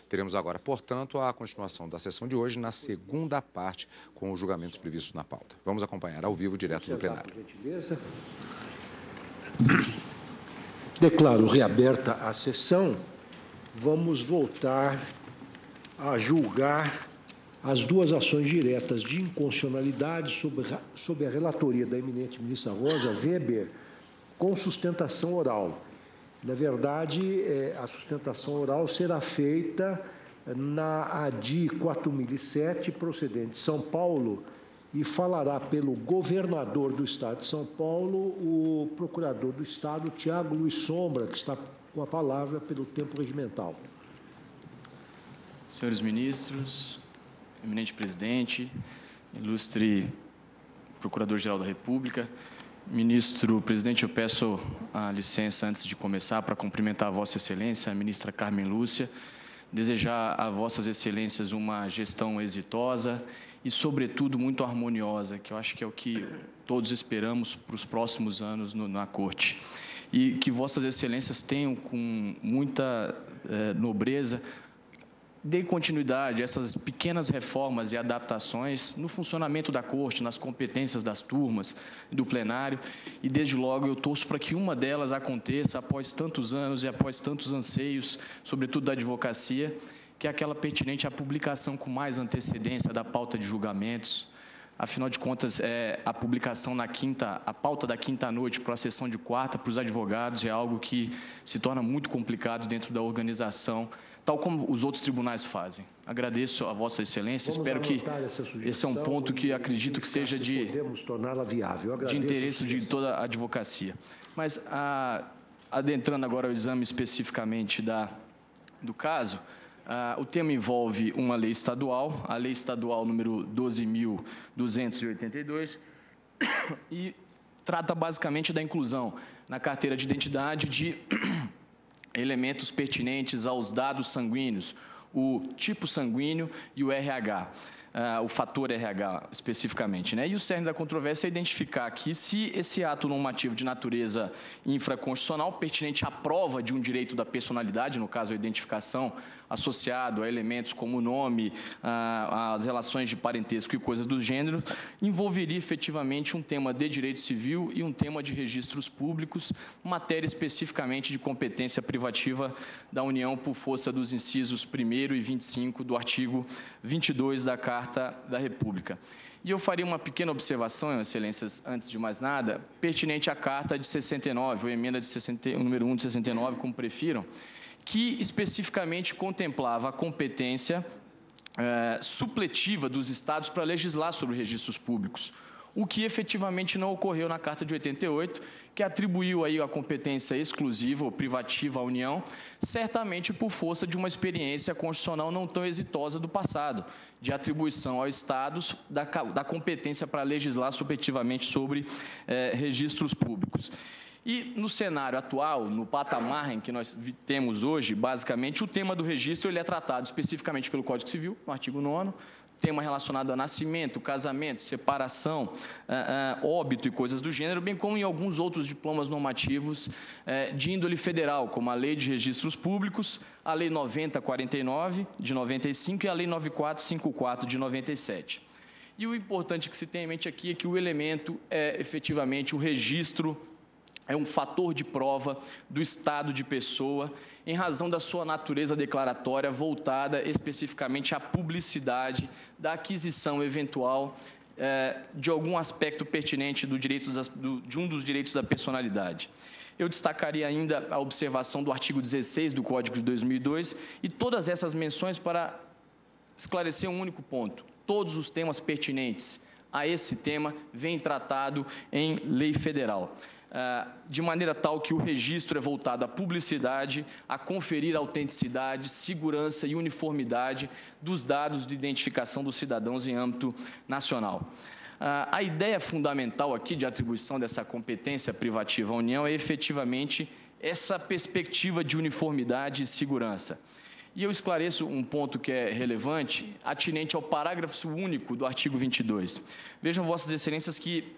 Teremos agora, portanto, a continuação da sessão de hoje na segunda parte, com os julgamentos previstos na pauta. Vamos acompanhar ao vivo, direto do plenário. Por gentileza. Declaro reaberta a sessão. Vamos voltar a julgar as duas ações diretas de inconstitucionalidade sob a relatoria da eminente ministra Rosa Weber, com sustentação oral. Na verdade, a sustentação oral será feita na ADI 4007, procedente de São Paulo, e falará pelo governador do Estado de São Paulo, o procurador do Estado, Tiago Luiz Sombra, que está com a palavra pelo tempo regimental. Senhores ministros, eminente presidente, ilustre procurador-geral da República, ministro presidente, eu peço a licença antes de começar para cumprimentar a Vossa Excelência, a ministra Carmen Lúcia, desejar a Vossas Excelências uma gestão exitosa e, sobretudo, muito harmoniosa, que eu acho que é o que todos esperamos para os próximos anos na Corte. E que Vossas Excelências tenham, com muita nobreza, dê continuidade a essas pequenas reformas e adaptações no funcionamento da Corte, nas competências das turmas, do plenário, e desde logo eu torço para que uma delas aconteça após tantos anos e após tantos anseios, sobretudo da advocacia, que é aquela pertinente à publicação com mais antecedência da pauta de julgamentos. Afinal de contas, a publicação a pauta da quinta noite para a sessão de quarta para os advogados é algo que se torna muito complicado dentro da organização, tal como os outros tribunais fazem. Agradeço a Vossa Excelência, espero que esse é um ponto que acredito que seja de interesse de toda a advocacia. Mas, adentrando agora ao exame especificamente do caso, o tema envolve uma lei estadual, a lei estadual número 12.282, e trata basicamente da inclusão na carteira de identidade de elementos pertinentes aos dados sanguíneos, o tipo sanguíneo e o RH, o fator RH especificamente, né? E o cerne da controvérsia é identificar aqui se esse ato normativo de natureza infraconstitucional pertinente à prova de um direito da personalidade, no caso a identificação associado a elementos como o nome, as relações de parentesco e coisas do gênero, envolveria efetivamente um tema de direito civil e um tema de registros públicos, matéria especificamente de competência privativa da União por força dos incisos 1º e 25 do artigo 22 da Carta da República. E eu faria uma pequena observação, Excelências, antes de mais nada, pertinente à Carta de 69, ou emenda de número 1 de 69, como prefiram, que especificamente contemplava a competência supletiva dos Estados para legislar sobre registros públicos, o que efetivamente não ocorreu na Carta de 88, que atribuiu aí a competência exclusiva ou privativa à União, certamente por força de uma experiência constitucional não tão exitosa do passado, de atribuição aos Estados da competência para legislar supletivamente sobre registros públicos. E no cenário atual, no patamar em que nós temos hoje, basicamente, o tema do registro ele é tratado especificamente pelo Código Civil, no artigo 9º, tema relacionado a nascimento, casamento, separação, óbito e coisas do gênero, bem como em alguns outros diplomas normativos de índole federal, como a Lei de Registros Públicos, a Lei 9049, de 95, e a Lei 9454, de 97. E o importante que se tem em mente aqui é que o elemento é efetivamente o registro, é um fator de prova do estado de pessoa, em razão da sua natureza declaratória voltada especificamente à publicidade da aquisição eventual de algum aspecto pertinente de um dos direitos da personalidade. Eu destacaria ainda a observação do artigo 16 do Código de 2002 e todas essas menções para esclarecer um único ponto. Todos os temas pertinentes a esse tema vêm tratado em lei federal, de maneira tal que o registro é voltado à publicidade, a conferir autenticidade, segurança e uniformidade dos dados de identificação dos cidadãos em âmbito nacional. A ideia fundamental aqui de atribuição dessa competência privativa à União é efetivamente essa perspectiva de uniformidade e segurança. E eu esclareço um ponto que é relevante, atinente ao parágrafo único do artigo 22. Vejam, Vossas Excelências, que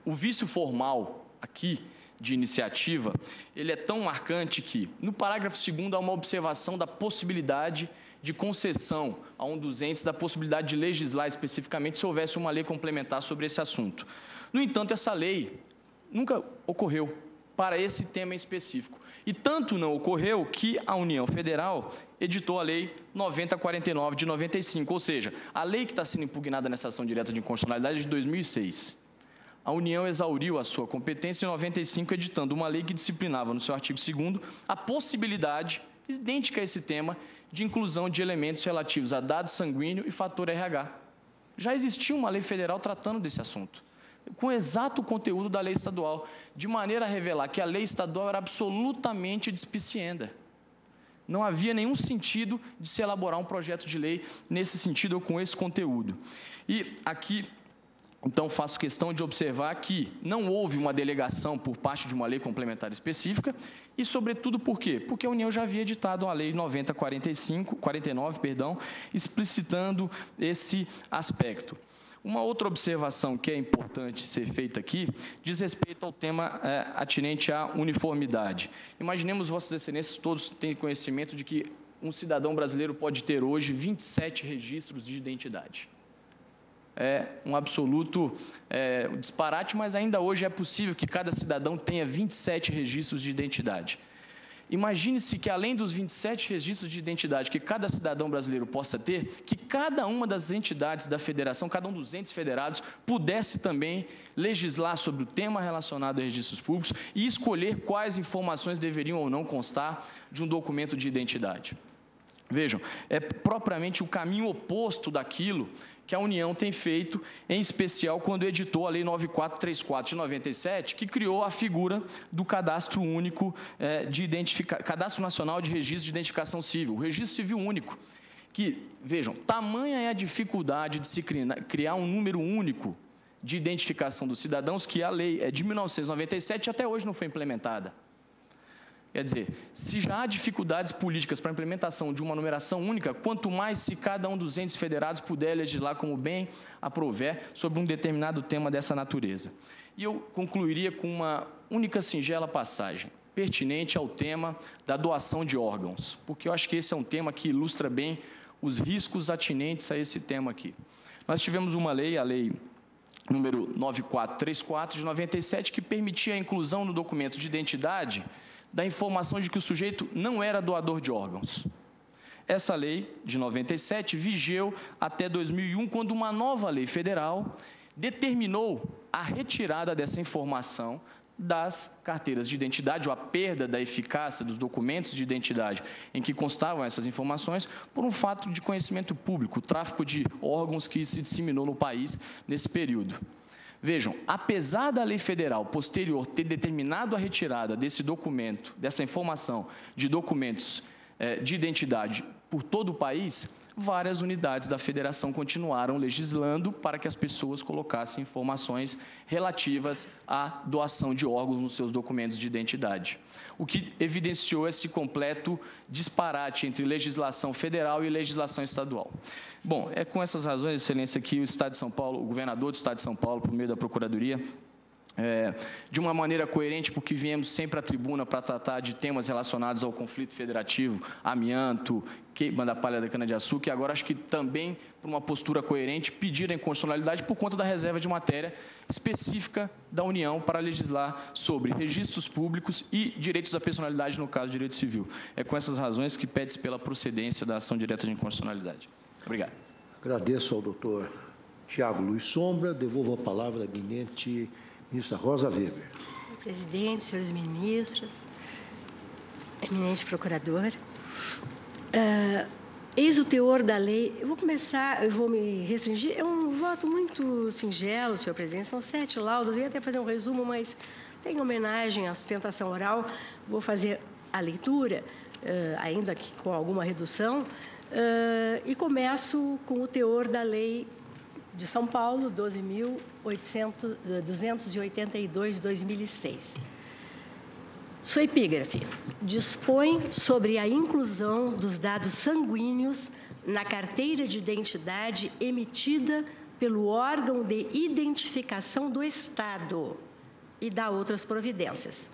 o vício formal aqui de iniciativa, ele é tão marcante que, no parágrafo 2º, há uma observação da possibilidade de concessão a um dos entes da possibilidade de legislar especificamente se houvesse uma lei complementar sobre esse assunto. No entanto, essa lei nunca ocorreu para esse tema em específico. E tanto não ocorreu que a União Federal editou a Lei 9049 de 95, ou seja, a lei que está sendo impugnada nessa ação direta de inconstitucionalidade é de 2006. A União exauriu a sua competência em 95, editando uma lei que disciplinava, no seu artigo 2º, a possibilidade, idêntica a esse tema, de inclusão de elementos relativos a dado sanguíneo e fator RH. Já existia uma lei federal tratando desse assunto, com o exato conteúdo da lei estadual, de maneira a revelar que a lei estadual era absolutamente despicienda. Não havia nenhum sentido de se elaborar um projeto de lei nesse sentido ou com esse conteúdo. E aqui, então, faço questão de observar que não houve uma delegação por parte de uma lei complementar específica e, sobretudo, por quê? Porque a União já havia editado a Lei 9049, explicitando esse aspecto. Uma outra observação que é importante ser feita aqui diz respeito ao tema atinente à uniformidade. Imaginemos, Vossas Excelências, todos têm conhecimento de que um cidadão brasileiro pode ter hoje 27 registros de identidade. É um absoluto disparate, mas ainda hoje é possível que cada cidadão tenha 27 registros de identidade. Imagine-se que, além dos 27 registros de identidade que cada cidadão brasileiro possa ter, que cada uma das entidades da federação, cada um dos entes federados, pudesse também legislar sobre o tema relacionado a registros públicos e escolher quais informações deveriam ou não constar de um documento de identidade. Vejam, é propriamente o caminho oposto daquilo que a União tem feito, em especial quando editou a Lei 9434 de 97, que criou a figura do Cadastro Único Cadastro Nacional de Registro de Identificação Civil, o Registro Civil Único, que, vejam, tamanha é a dificuldade de se criar um número único de identificação dos cidadãos que a lei é de 1997 e até hoje não foi implementada. Quer dizer, se já há dificuldades políticas para a implementação de uma numeração única, quanto mais se cada um dos entes federados puder legislar como bem aprouver sobre um determinado tema dessa natureza. E eu concluiria com uma única singela passagem, pertinente ao tema da doação de órgãos, porque eu acho que esse é um tema que ilustra bem os riscos atinentes a esse tema aqui. Nós tivemos uma lei, a Lei número 9434 de 97, que permitia a inclusão no documento de identidade da informação de que o sujeito não era doador de órgãos. Essa lei, de 97, vigeu até 2001, quando uma nova lei federal determinou a retirada dessa informação das carteiras de identidade, ou a perda da eficácia dos documentos de identidade em que constavam essas informações, por um fato de conhecimento público, o tráfico de órgãos que se disseminou no país nesse período. Vejam, apesar da lei federal posterior ter determinado a retirada desse documento, dessa informação de documentos de identidade por todo o país, várias unidades da federação continuaram legislando para que as pessoas colocassem informações relativas à doação de órgãos nos seus documentos de identidade, o que evidenciou esse completo disparate entre legislação federal e legislação estadual. Bom, é com essas razões, Excelência, que o Estado de São Paulo, o governador do Estado de São Paulo, por meio da Procuradoria, de uma maneira coerente, porque viemos sempre à tribuna para tratar de temas relacionados ao conflito federativo, amianto, queima da palha da cana-de-açúcar, e agora acho que também, por uma postura coerente, pedir a inconstitucionalidade por conta da reserva de matéria específica da União para legislar sobre registros públicos e direitos da personalidade, no caso, direito civil. É com essas razões que pede-se pela procedência da ação direta de inconstitucionalidade. Obrigado. Agradeço ao doutor Tiago Luiz Sombra. Devolvo a palavra à eminente ministra Rosa Weber. Senhor presidente, senhores ministros, eminente procurador, eis o teor da lei. Eu vou me restringir, é um voto muito singelo, senhor presidente, são 7 laudos, eu ia até fazer um resumo, mas em homenagem à sustentação oral, vou fazer a leitura, ainda que com alguma redução, e começo com o teor da lei de São Paulo, 12.282 de 2006. Sua epígrafe dispõe sobre a inclusão dos dados sanguíneos na carteira de identidade emitida pelo órgão de identificação do Estado, e dá outras providências.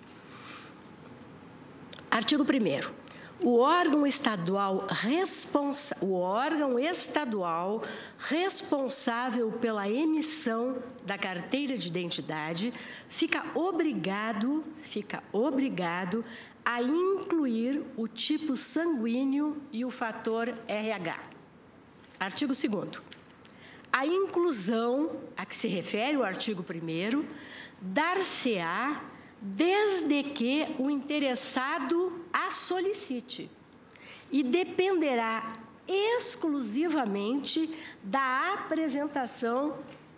Artigo 1º. O órgão estadual responsável pela emissão da carteira de identidade fica obrigado a incluir o tipo sanguíneo e o fator RH. Artigo 2º. A inclusão a que se refere o artigo 1º dar-se-á desde que o interessado a solicite e dependerá exclusivamente da apresentação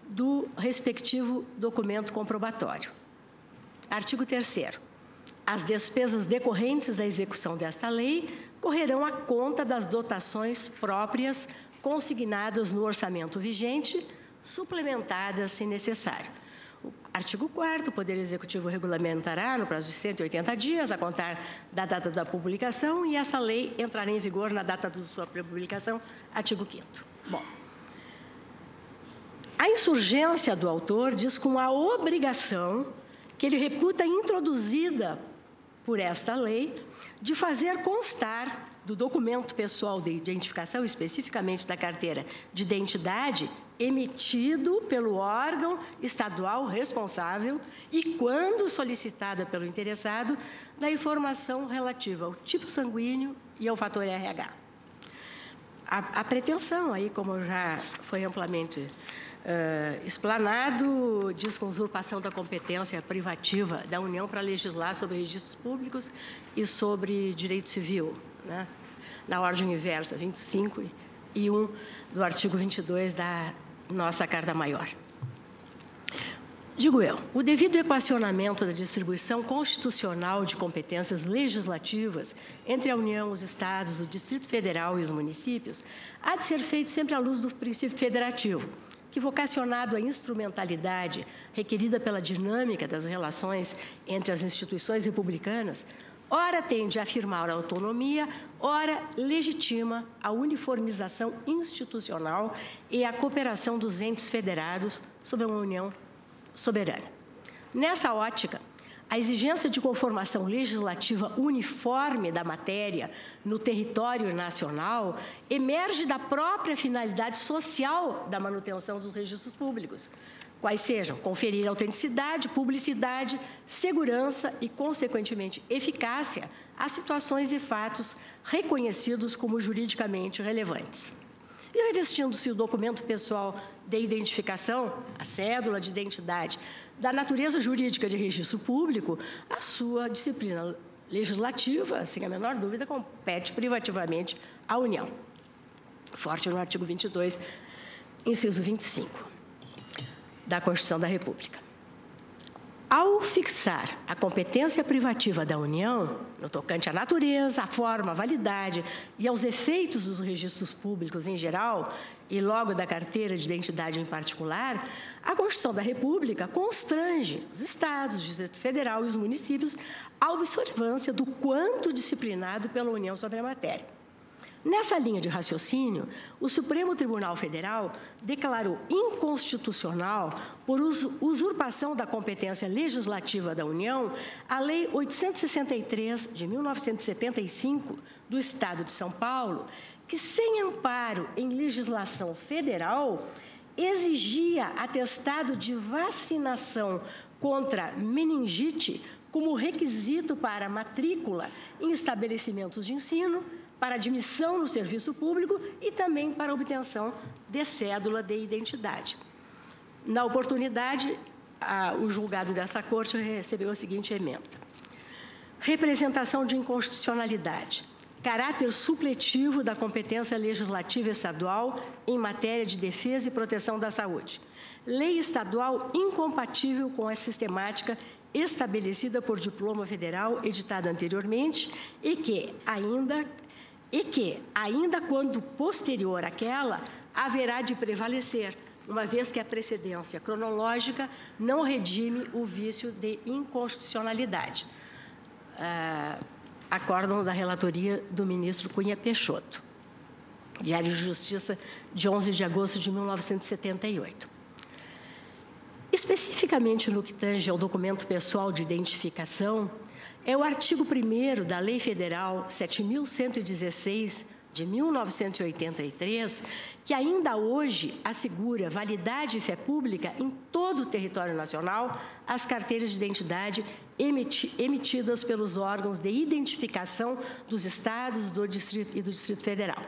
do respectivo documento comprobatório. Artigo 3º. As despesas decorrentes da execução desta lei correrão à conta das dotações próprias consignadas no orçamento vigente, suplementadas se necessário. Artigo 4º, o Poder Executivo regulamentará, no prazo de 180 dias, a contar da data da publicação, e essa lei entrará em vigor na data de sua publicação, artigo 5º. Bom, a insurgência do autor diz com a obrigação que ele reputa introduzida por esta lei de fazer constar do documento pessoal de identificação, especificamente da carteira de identidade, emitido pelo órgão estadual responsável e, quando solicitada pelo interessado, da informação relativa ao tipo sanguíneo e ao fator RH. A pretensão, aí, como já foi amplamente explanado, diz com usurpação da competência privativa da União para legislar sobre registros públicos e sobre direito civil, né? Na ordem inversa, 25 e 1 do artigo 22 da nossa Carta Maior. Digo eu, o devido equacionamento da distribuição constitucional de competências legislativas entre a União, os Estados, o Distrito Federal e os municípios há de ser feito sempre à luz do princípio federativo, que, vocacionado à instrumentalidade requerida pela dinâmica das relações entre as instituições republicanas, ora tende a afirmar a autonomia, ora legitima a uniformização institucional e a cooperação dos entes federados sob uma União soberana. Nessa ótica, a exigência de conformação legislativa uniforme da matéria no território nacional emerge da própria finalidade social da manutenção dos registros públicos, quais sejam conferir autenticidade, publicidade, segurança e, consequentemente, eficácia às situações e fatos reconhecidos como juridicamente relevantes. E, revestindo-se o documento pessoal de identificação, a cédula de identidade, da natureza jurídica de registro público, a sua disciplina legislativa, sem a menor dúvida, compete privativamente à União. Forte no artigo 22, inciso 25. Da Constituição da República. Ao fixar a competência privativa da União, no tocante à natureza, à forma, à validade e aos efeitos dos registros públicos em geral, e logo da carteira de identidade em particular, a Constituição da República constrange os Estados, o Distrito Federal e os municípios à observância do quanto disciplinado pela União sobre a matéria. Nessa linha de raciocínio, o Supremo Tribunal Federal declarou inconstitucional, por usurpação da competência legislativa da União, a Lei 863, de 1975, do Estado de São Paulo, que, sem amparo em legislação federal, exigia atestado de vacinação contra meningite como requisito para matrícula em estabelecimentos de ensino, para admissão no serviço público e também para obtenção de cédula de identidade. Na oportunidade, o julgado dessa Corte recebeu a seguinte emenda. Representação de inconstitucionalidade. Caráter supletivo da competência legislativa estadual em matéria de defesa e proteção da saúde. Lei estadual incompatível com a sistemática estabelecida por diploma federal editado anteriormente e que, ainda quando posterior àquela, haverá de prevalecer, uma vez que a precedência cronológica não redime o vício de inconstitucionalidade. Acórdão da relatoria do ministro Cunha Peixoto, Diário de Justiça, de 11 de agosto de 1978. Especificamente no que tange ao documento pessoal de identificação, é o artigo 1º da Lei Federal 7.116, de 1983, que ainda hoje assegura validade e fé pública em todo o território nacional às carteiras de identidade emitidas pelos órgãos de identificação dos estados e do Distrito Federal.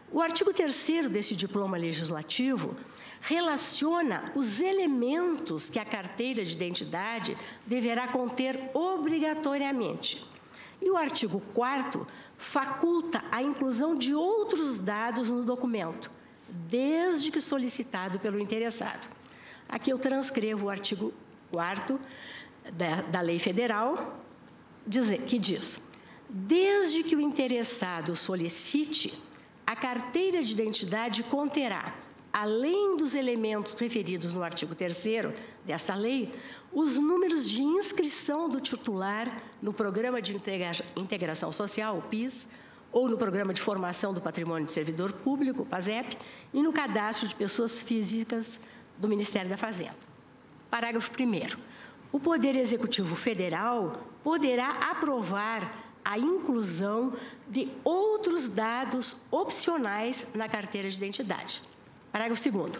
O artigo 3º desse diploma legislativo relaciona os elementos que a carteira de identidade deverá conter obrigatoriamente. E o artigo 4º faculta a inclusão de outros dados no documento, desde que solicitado pelo interessado. Aqui eu transcrevo o artigo 4º da Lei Federal, que diz: desde que o interessado solicite, a carteira de identidade conterá, além dos elementos referidos no artigo 3º desta lei, os números de inscrição do titular no Programa de Integração Social, o PIS, ou no Programa de Formação do Patrimônio do Servidor Público, o PASEP, e no Cadastro de Pessoas Físicas do Ministério da Fazenda. Parágrafo 1º. O Poder Executivo Federal poderá aprovar a inclusão de outros dados opcionais na carteira de identidade. Parágrafo 2º.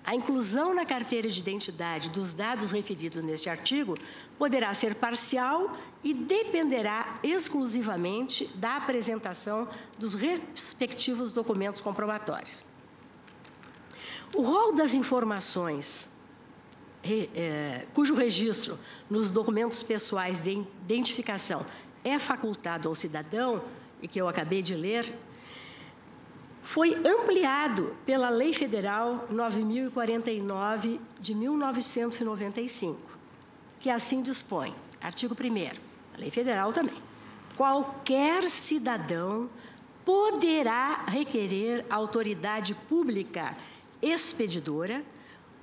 A inclusão na carteira de identidade dos dados referidos neste artigo poderá ser parcial e dependerá exclusivamente da apresentação dos respectivos documentos comprobatórios. O rol das informações cujo registro nos documentos pessoais de identificação é facultado ao cidadão, e que eu acabei de ler, foi ampliado pela Lei Federal 9.049, de 1995, que assim dispõe, artigo 1º, a Lei Federal também. Qualquer cidadão poderá requerer à autoridade pública expedidora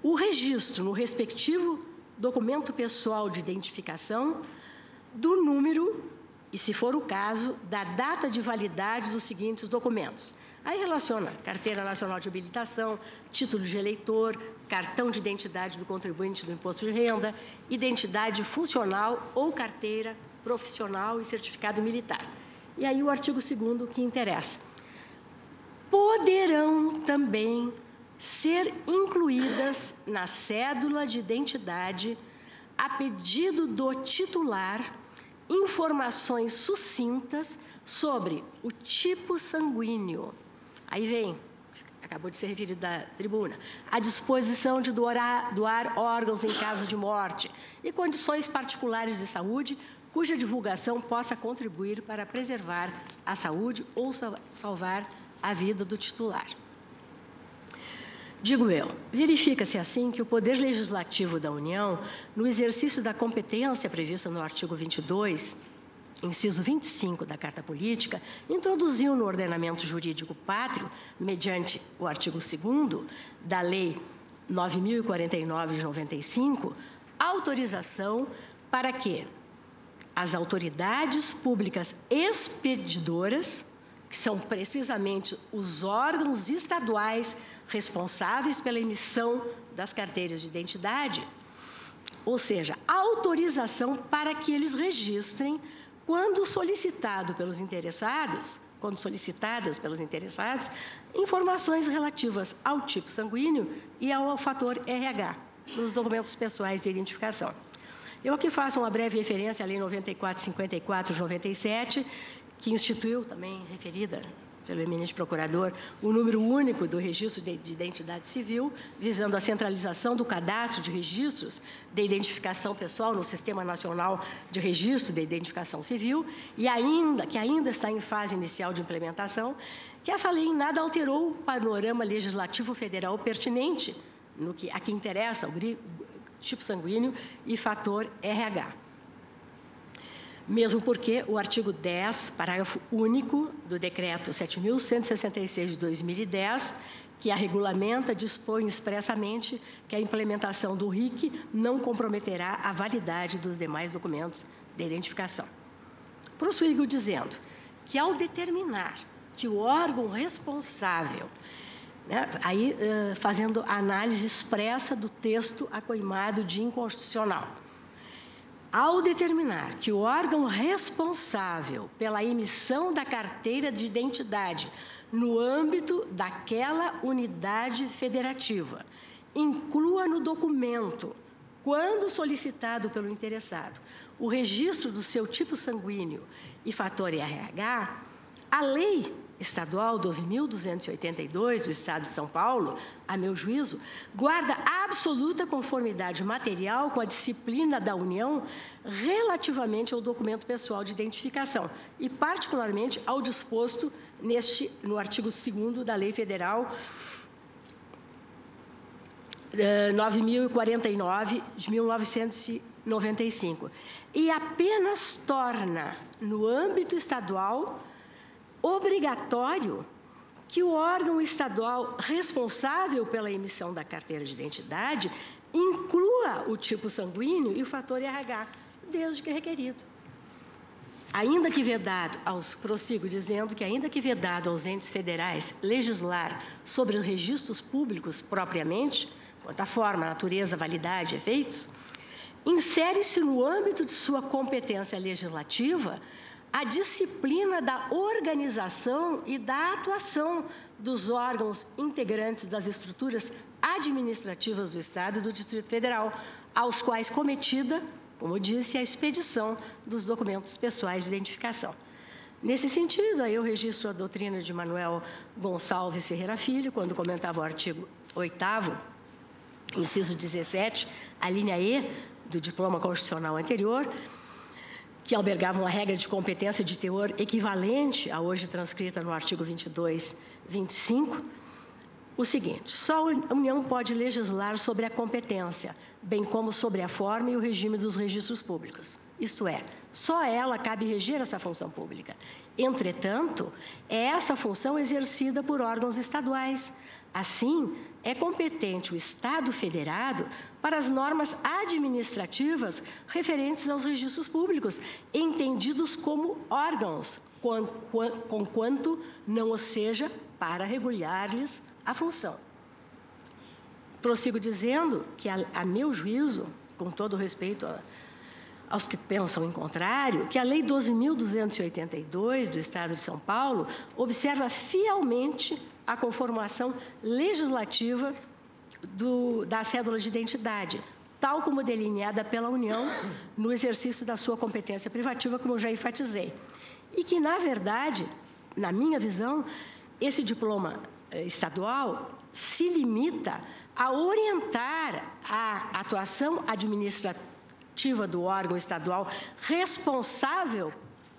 o registro no respectivo documento pessoal de identificação do número e, se for o caso, da data de validade dos seguintes documentos. Aí relaciona Carteira Nacional de Habilitação, título de eleitor, cartão de identidade do contribuinte do imposto de renda, identidade funcional ou carteira profissional e certificado militar. E aí o artigo 2º que interessa. Poderão também ser incluídas na cédula de identidade, a pedido do titular, informações sucintas sobre o tipo sanguíneo. Aí vem, acabou de ser referido da tribuna, a disposição de doar órgãos em caso de morte e condições particulares de saúde, cuja divulgação possa contribuir para preservar a saúde ou salvar a vida do titular. Digo eu, verifica-se assim que o Poder Legislativo da União, no exercício da competência prevista no artigo 22, inciso 25 da Carta Política, introduziu no ordenamento jurídico pátrio, mediante o artigo 2º da Lei 9.049 de 95, autorização para que as autoridades públicas expedidoras, que são precisamente os órgãos estaduais responsáveis pela emissão das carteiras de identidade, ou seja, autorização para que eles registrem quando solicitadas pelos interessados, informações relativas ao tipo sanguíneo e ao fator RH nos documentos pessoais de identificação. Eu aqui faço uma breve referência à Lei 9454 de 97, que instituiu, também referida pelo eminente procurador, o número único do registro de identidade civil, visando a centralização do cadastro de registros de identificação pessoal no Sistema Nacional de Registro de Identificação Civil, e que ainda está em fase inicial de implementação, que essa lei em nada alterou o panorama legislativo federal pertinente, no que a que interessa o tipo sanguíneo e fator RH. Mesmo porque o artigo 10, parágrafo único do Decreto 7.166 de 2010, que a regulamenta, dispõe expressamente que a implementação do RIC não comprometerá a validade dos demais documentos de identificação. Prossigo dizendo que, ao determinar que o órgão responsável né? Aí, fazendo análise expressa do texto acoimado de inconstitucional. Ao determinar que o órgão responsável pela emissão da carteira de identidade no âmbito daquela unidade federativa inclua no documento, quando solicitado pelo interessado, o registro do seu tipo sanguíneo e fator RH, a Lei Estadual 12.282 do Estado de São Paulo, a meu juízo, guarda absoluta conformidade material com a disciplina da União relativamente ao documento pessoal de identificação e, particularmente, ao disposto no artigo 2º da Lei Federal 9.049, de 1995, e apenas torna, no âmbito estadual, obrigatório que o órgão estadual responsável pela emissão da carteira de identidade inclua o tipo sanguíneo e o fator RH, desde que requerido. Ainda que vedado, prossigo dizendo que, ainda que vedado aos entes federais legislar sobre os registros públicos propriamente, quanto à forma, natureza, validade e efeitos, insere-se no âmbito de sua competência legislativa a disciplina da organização e da atuação dos órgãos integrantes das estruturas administrativas do Estado e do Distrito Federal, aos quais cometida, como disse, a expedição dos documentos pessoais de identificação. Nesse sentido, aí eu registro a doutrina de Manuel Gonçalves Ferreira Filho, quando comentava o artigo 8º, inciso 17, a linha E do diploma constitucional anterior, que albergava uma regra de competência de teor equivalente à hoje transcrita no artigo 22, 25, o seguinte: só a União pode legislar sobre a competência, bem como sobre a forma e o regime dos registros públicos. Isto é, só a ela cabe reger essa função pública. Entretanto, é essa função exercida por órgãos estaduais. Assim, é competente o Estado federado para as normas administrativas referentes aos registros públicos, entendidos como órgãos, conquanto não o seja para regular-lhes a função. Prossigo dizendo que, a meu juízo, com todo o respeito aos que pensam em contrário, que a Lei 12.282 do Estado de São Paulo observa fielmente a conformação legislativa da cédula de identidade, tal como delineada pela União no exercício da sua competência privativa, como eu já enfatizei. E que, na verdade, na minha visão, esse diploma estadual se limita a orientar a atuação administrativa do órgão estadual responsável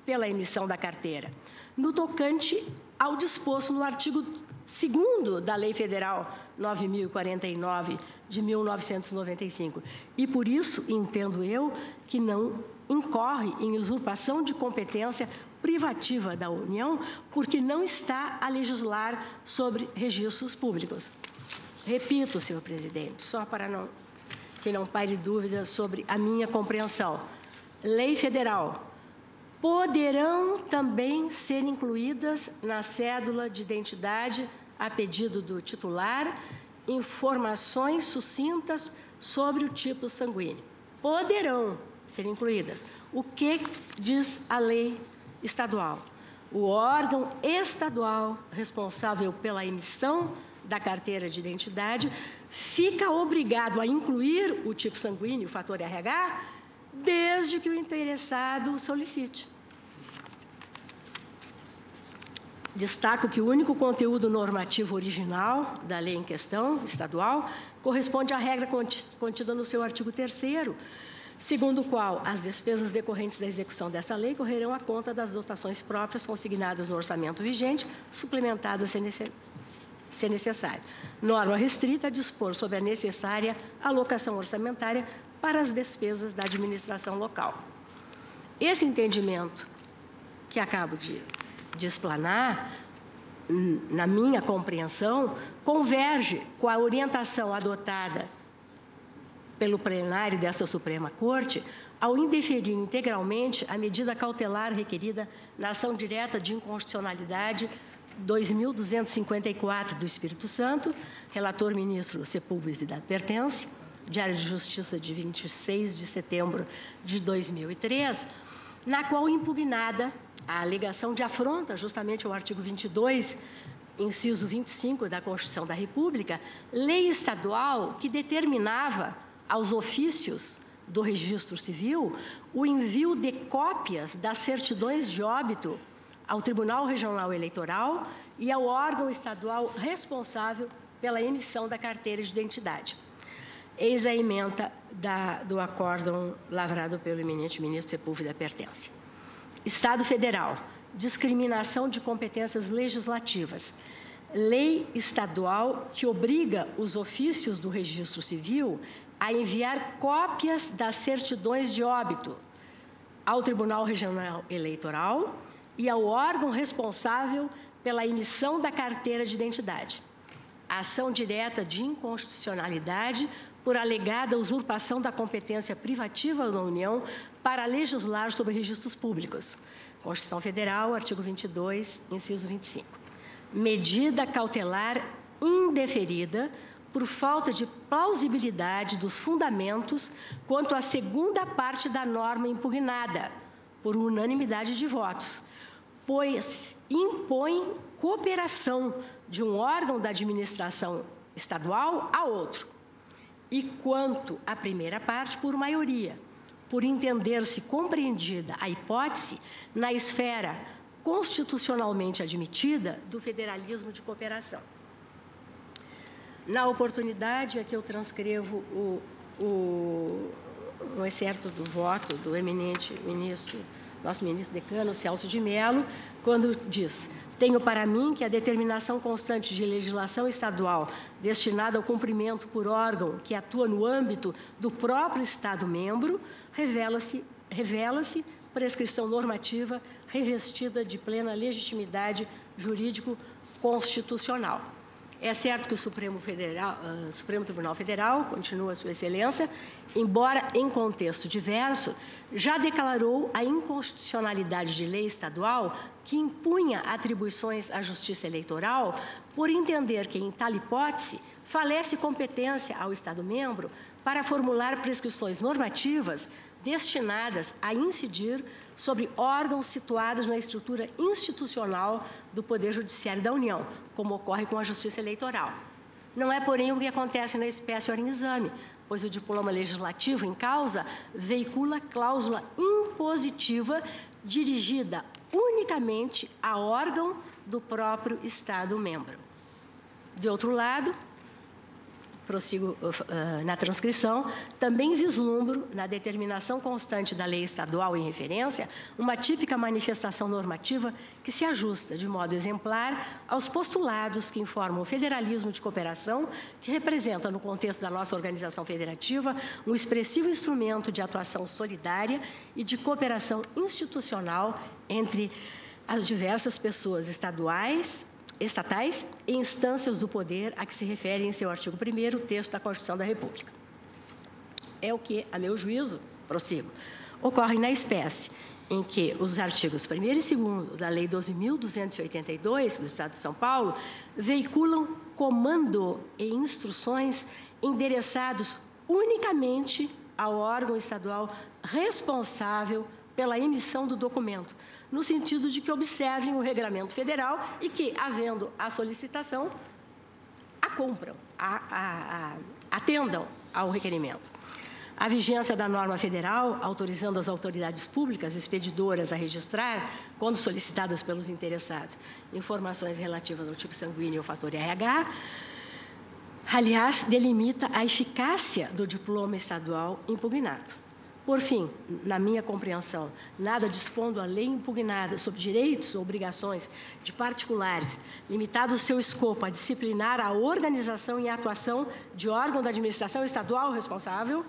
pela emissão da carteira, no tocante ao disposto no artigo 2º da Lei Federal 9.049, de 1995. E, por isso, entendo eu que não incorre em usurpação de competência privativa da União, porque não está a legislar sobre registros públicos. Repito, senhor presidente, só para que não paire dúvida sobre a minha compreensão. Lei Federal. Poderão também ser incluídas na cédula de identidade, a pedido do titular, informações sucintas sobre o tipo sanguíneo. Poderão ser incluídas. O que diz a lei estadual? O órgão estadual responsável pela emissão da carteira de identidade fica obrigado a incluir o tipo sanguíneo, o fator RH, desde que o interessado solicite. Destaco que o único conteúdo normativo original da lei em questão, estadual, corresponde à regra contida no seu artigo 3º, segundo o qual as despesas decorrentes da execução dessa lei correrão à conta das dotações próprias consignadas no orçamento vigente, suplementadas se necessário. Norma restrita a dispor sobre a necessária alocação orçamentária para as despesas da administração local. Esse entendimento que acabo de explanar, na minha compreensão, converge com a orientação adotada pelo plenário desta Suprema Corte ao indeferir integralmente a medida cautelar requerida na ação direta de inconstitucionalidade 2254 do Espírito Santo, relator ministro Sepúlveda Pertence, Diário de Justiça de 26 de setembro de 2003, na qual impugnada a alegação de afronta justamente ao artigo 22, inciso 25 da Constituição da República, lei estadual que determinava aos ofícios do Registro Civil o envio de cópias das certidões de óbito ao Tribunal Regional Eleitoral e ao órgão estadual responsável pela emissão da carteira de identidade. Eis a ementa do acórdão lavrado pelo eminente ministro Sepúlveda Pertence. Estado Federal, discriminação de competências legislativas. Lei estadual que obriga os ofícios do Registro Civil a enviar cópias das certidões de óbito ao Tribunal Regional Eleitoral e ao órgão responsável pela emissão da carteira de identidade. Ação direta de inconstitucionalidade por alegada usurpação da competência privativa da União para legislar sobre registros públicos. Constituição Federal, artigo 22, inciso 25. Medida cautelar indeferida por falta de plausibilidade dos fundamentos quanto à segunda parte da norma impugnada, por unanimidade de votos, pois impõe cooperação de um órgão da administração estadual a outro. E quanto à primeira parte, por maioria, por entender-se compreendida a hipótese na esfera constitucionalmente admitida do federalismo de cooperação. Na oportunidade, aqui eu transcrevo um excerto do voto do eminente ministro, nosso ministro decano, Celso de Mello, quando diz: tenho para mim que a determinação constante de legislação estadual destinada ao cumprimento por órgão que atua no âmbito do próprio Estado-membro revela-se prescrição normativa revestida de plena legitimidade jurídico-constitucional. É certo que o Supremo Tribunal Federal, continua Sua Excelência, embora em contexto diverso, já declarou a inconstitucionalidade de lei estadual que impunha atribuições à Justiça Eleitoral por entender que, em tal hipótese, falece competência ao Estado-membro para formular prescrições normativas destinadas a incidir sobre órgãos situados na estrutura institucional do Poder Judiciário da União, como ocorre com a Justiça Eleitoral. Não é, porém, o que acontece na espécie ora em exame, pois o diploma legislativo em causa veicula cláusula impositiva dirigida unicamente a órgão do próprio Estado-membro. De outro lado, prossigo na transcrição, também vislumbro, na determinação constante da lei estadual em referência, uma típica manifestação normativa que se ajusta, de modo exemplar, aos postulados que informam o federalismo de cooperação, que representa, no contexto da nossa organização federativa, um expressivo instrumento de atuação solidária e de cooperação institucional entre as diversas pessoas estatais e instâncias do poder a que se refere em seu artigo 1º o texto da Constituição da República. É o que, a meu juízo, prossigo, ocorre na espécie em que os artigos 1º e 2º da Lei 12.282, do Estado de São Paulo, veiculam comando e instruções endereçados unicamente ao órgão estadual responsável pela emissão do documento, no sentido de que observem o Regramento Federal e que, havendo a solicitação, a cumpram, atendam ao requerimento. A vigência da norma federal, autorizando as autoridades públicas expedidoras a registrar, quando solicitadas pelos interessados, informações relativas ao tipo sanguíneo e ao fator RH, aliás, delimita a eficácia do diploma estadual impugnado. Por fim, na minha compreensão, nada dispondo a lei impugnada sobre direitos ou obrigações de particulares, limitado o seu escopo a disciplinar a organização e a atuação de órgão da administração estadual responsável,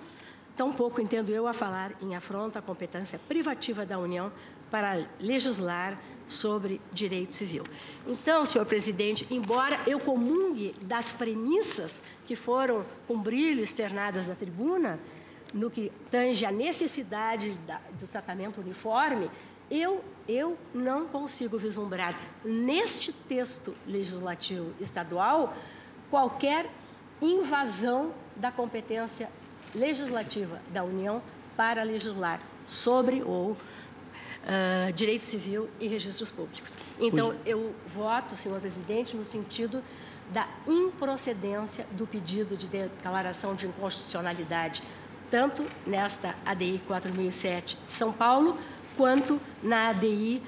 tampouco entendo eu a falar em afronta à competência privativa da União para legislar sobre direito civil. Então, senhor presidente, embora eu comungue das premissas que foram com brilho externadas da tribuna, no que tange a necessidade do tratamento uniforme eu não consigo vislumbrar neste texto legislativo estadual qualquer invasão da competência legislativa da União para legislar sobre o direito civil e registros públicos. Então, eu voto, senhor presidente, no sentido da improcedência do pedido de declaração de inconstitucionalidade, tanto nesta ADI 4007 de São Paulo, quanto na ADI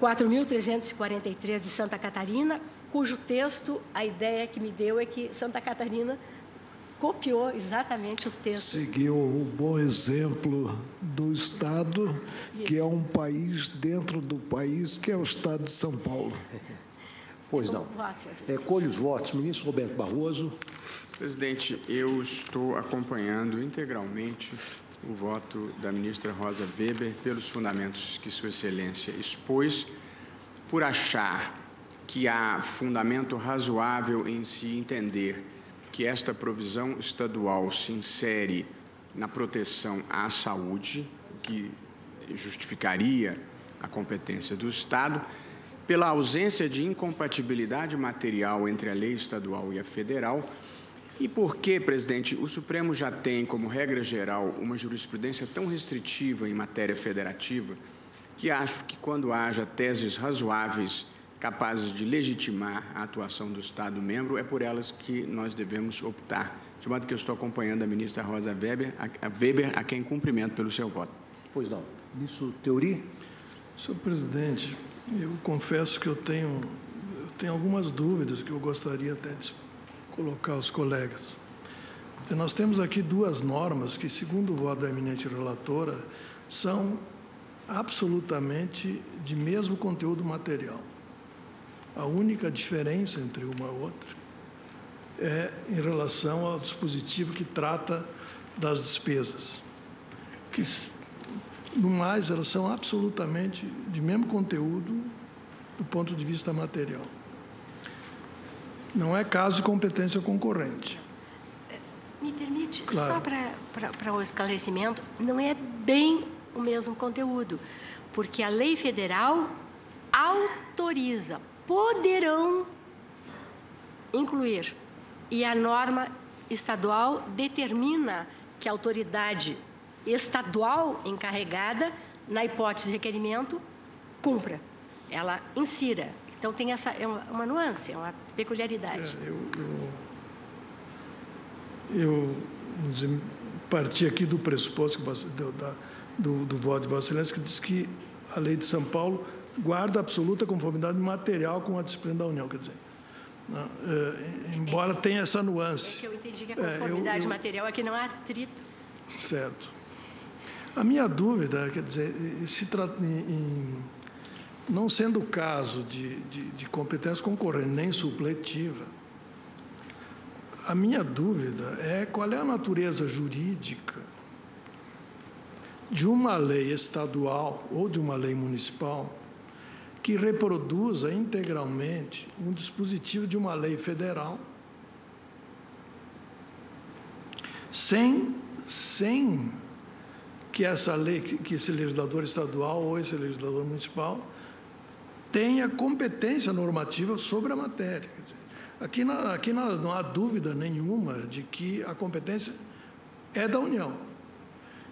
4.343 de Santa Catarina, cujo texto, a ideia que me deu é que Santa Catarina copiou exatamente o texto. Seguiu o bom exemplo do Estado, que é um país dentro do país, que é o Estado de São Paulo. Pois não. Colhe os votos. Ministro Roberto Barroso. Presidente, eu estou acompanhando integralmente o voto da ministra Rosa Weber pelos fundamentos que Sua Excelência expôs, por achar que há fundamento razoável em se entender que esta provisão estadual se insere na proteção à saúde, que justificaria a competência do Estado, pela ausência de incompatibilidade material entre a lei estadual e a federal, e porque, presidente, o Supremo já tem, como regra geral, uma jurisprudência tão restritiva em matéria federativa, que acho que quando haja teses razoáveis capazes de legitimar a atuação do Estado-membro, é por elas que nós devemos optar. De modo que eu estou acompanhando a ministra Rosa Weber, a quem cumprimento pelo seu voto. Pois não. Ministro Theory. Senhor presidente, eu confesso que eu tenho algumas dúvidas que eu gostaria até de colocar aos colegas. Nós temos aqui duas normas que, segundo o voto da eminente relatora, são absolutamente de mesmo conteúdo material. A única diferença entre uma e outra é em relação ao dispositivo que trata das despesas, que, no mais, elas são absolutamente de mesmo conteúdo do ponto de vista material. Não é caso de competência concorrente. Me permite, claro. Só para o esclarecimento, não é bem o mesmo conteúdo, porque a lei federal autoriza, poderão incluir, e a norma estadual determina que a autoridade estadual encarregada, na hipótese de requerimento, cumpra, ela insira. Então, tem essa uma nuance, uma peculiaridade. Eu parti aqui do pressuposto do voto de Vossa Excelência, que diz que a lei de São Paulo guarda absoluta conformidade material com a disciplina da União, quer dizer, embora tenha essa nuance. É que eu entendi que a conformidade material é que não há atrito. Certo. A minha dúvida, quer dizer, se trata não sendo o caso de competência concorrente nem supletiva, a minha dúvida é qual é a natureza jurídica de uma lei estadual ou de uma lei municipal que reproduza integralmente um dispositivo de uma lei federal sem que essa lei, que esse legislador estadual ou esse legislador municipal tenha competência normativa sobre a matéria. Aqui não há dúvida nenhuma de que a competência é da União.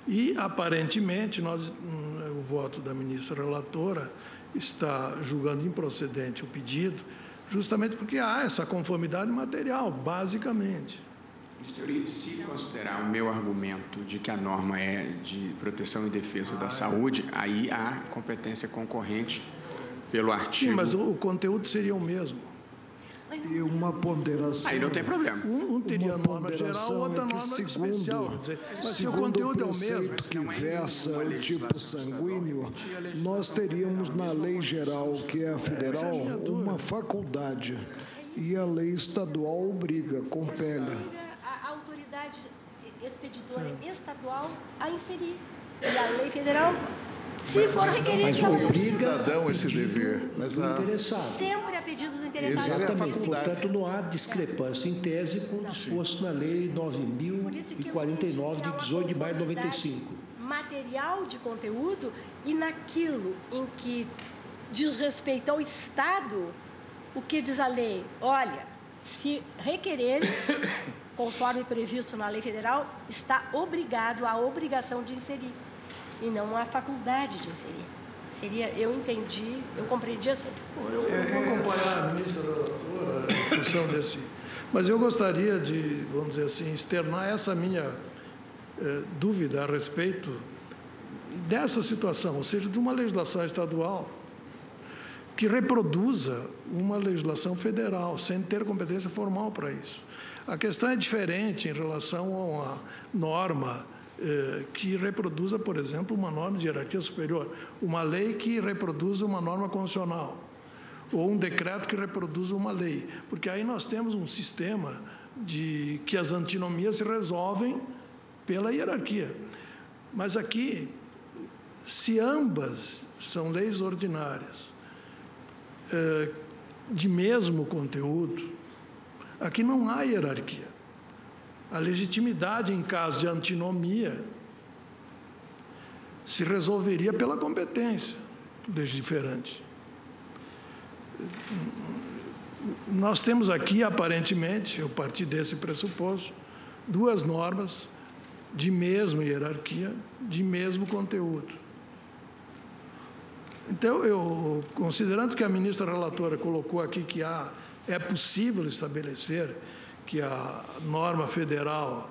E, aparentemente, o voto da ministra relatora está julgando improcedente o pedido, justamente porque há essa conformidade material, basicamente. Ministro, se considerar o meu argumento de que a norma é de proteção e defesa da saúde, aí há competência concorrente pelo artigo... Sim, mas o conteúdo seria o mesmo. E uma ponderação... Aí não tem problema. Um teria norma geral, outra norma especial. Mas se o conteúdo é o mesmo... que versa o tipo sanguíneo, nós teríamos na lei geral, que é a federal, uma faculdade. E a lei estadual obriga, compele. A autoridade expedidora estadual a inserir. E a lei federal, se for requerida... Mas obriga cidadão esse dever. Mas interessado. Sempre a pedido do interessado. Exatamente. Portanto, não há discrepância em tese com o disposto na Lei 9.049, de 18 de maio de 95. material de conteúdo e naquilo em que diz respeito ao Estado, o que diz a lei? Olha, se requerer, conforme previsto na lei federal, está obrigado, a obrigação de inserir, e não a faculdade de inserir. Seria, eu entendi, eu compreendi assim. Bom, eu vou acompanhar a ministra relatora, a discussão desse... Mas eu gostaria de, vamos dizer assim, externar essa minha dúvida a respeito dessa situação, ou seja, de uma legislação estadual que reproduza uma legislação federal, sem ter competência formal para isso. A questão é diferente em relação a uma norma que reproduza, por exemplo, uma norma de hierarquia superior, uma lei que reproduza uma norma constitucional, ou um decreto que reproduza uma lei, porque aí nós temos um sistema de que as antinomias se resolvem pela hierarquia. Mas aqui, se ambas são leis ordinárias, de mesmo conteúdo, aqui não há hierarquia. A legitimidade em caso de antinomia se resolveria pela competência legiferante. Nós temos aqui, aparentemente, eu parti desse pressuposto, duas normas de mesma hierarquia, de mesmo conteúdo. Então, eu, considerando que a ministra relatora colocou aqui que é possível estabelecer que a norma federal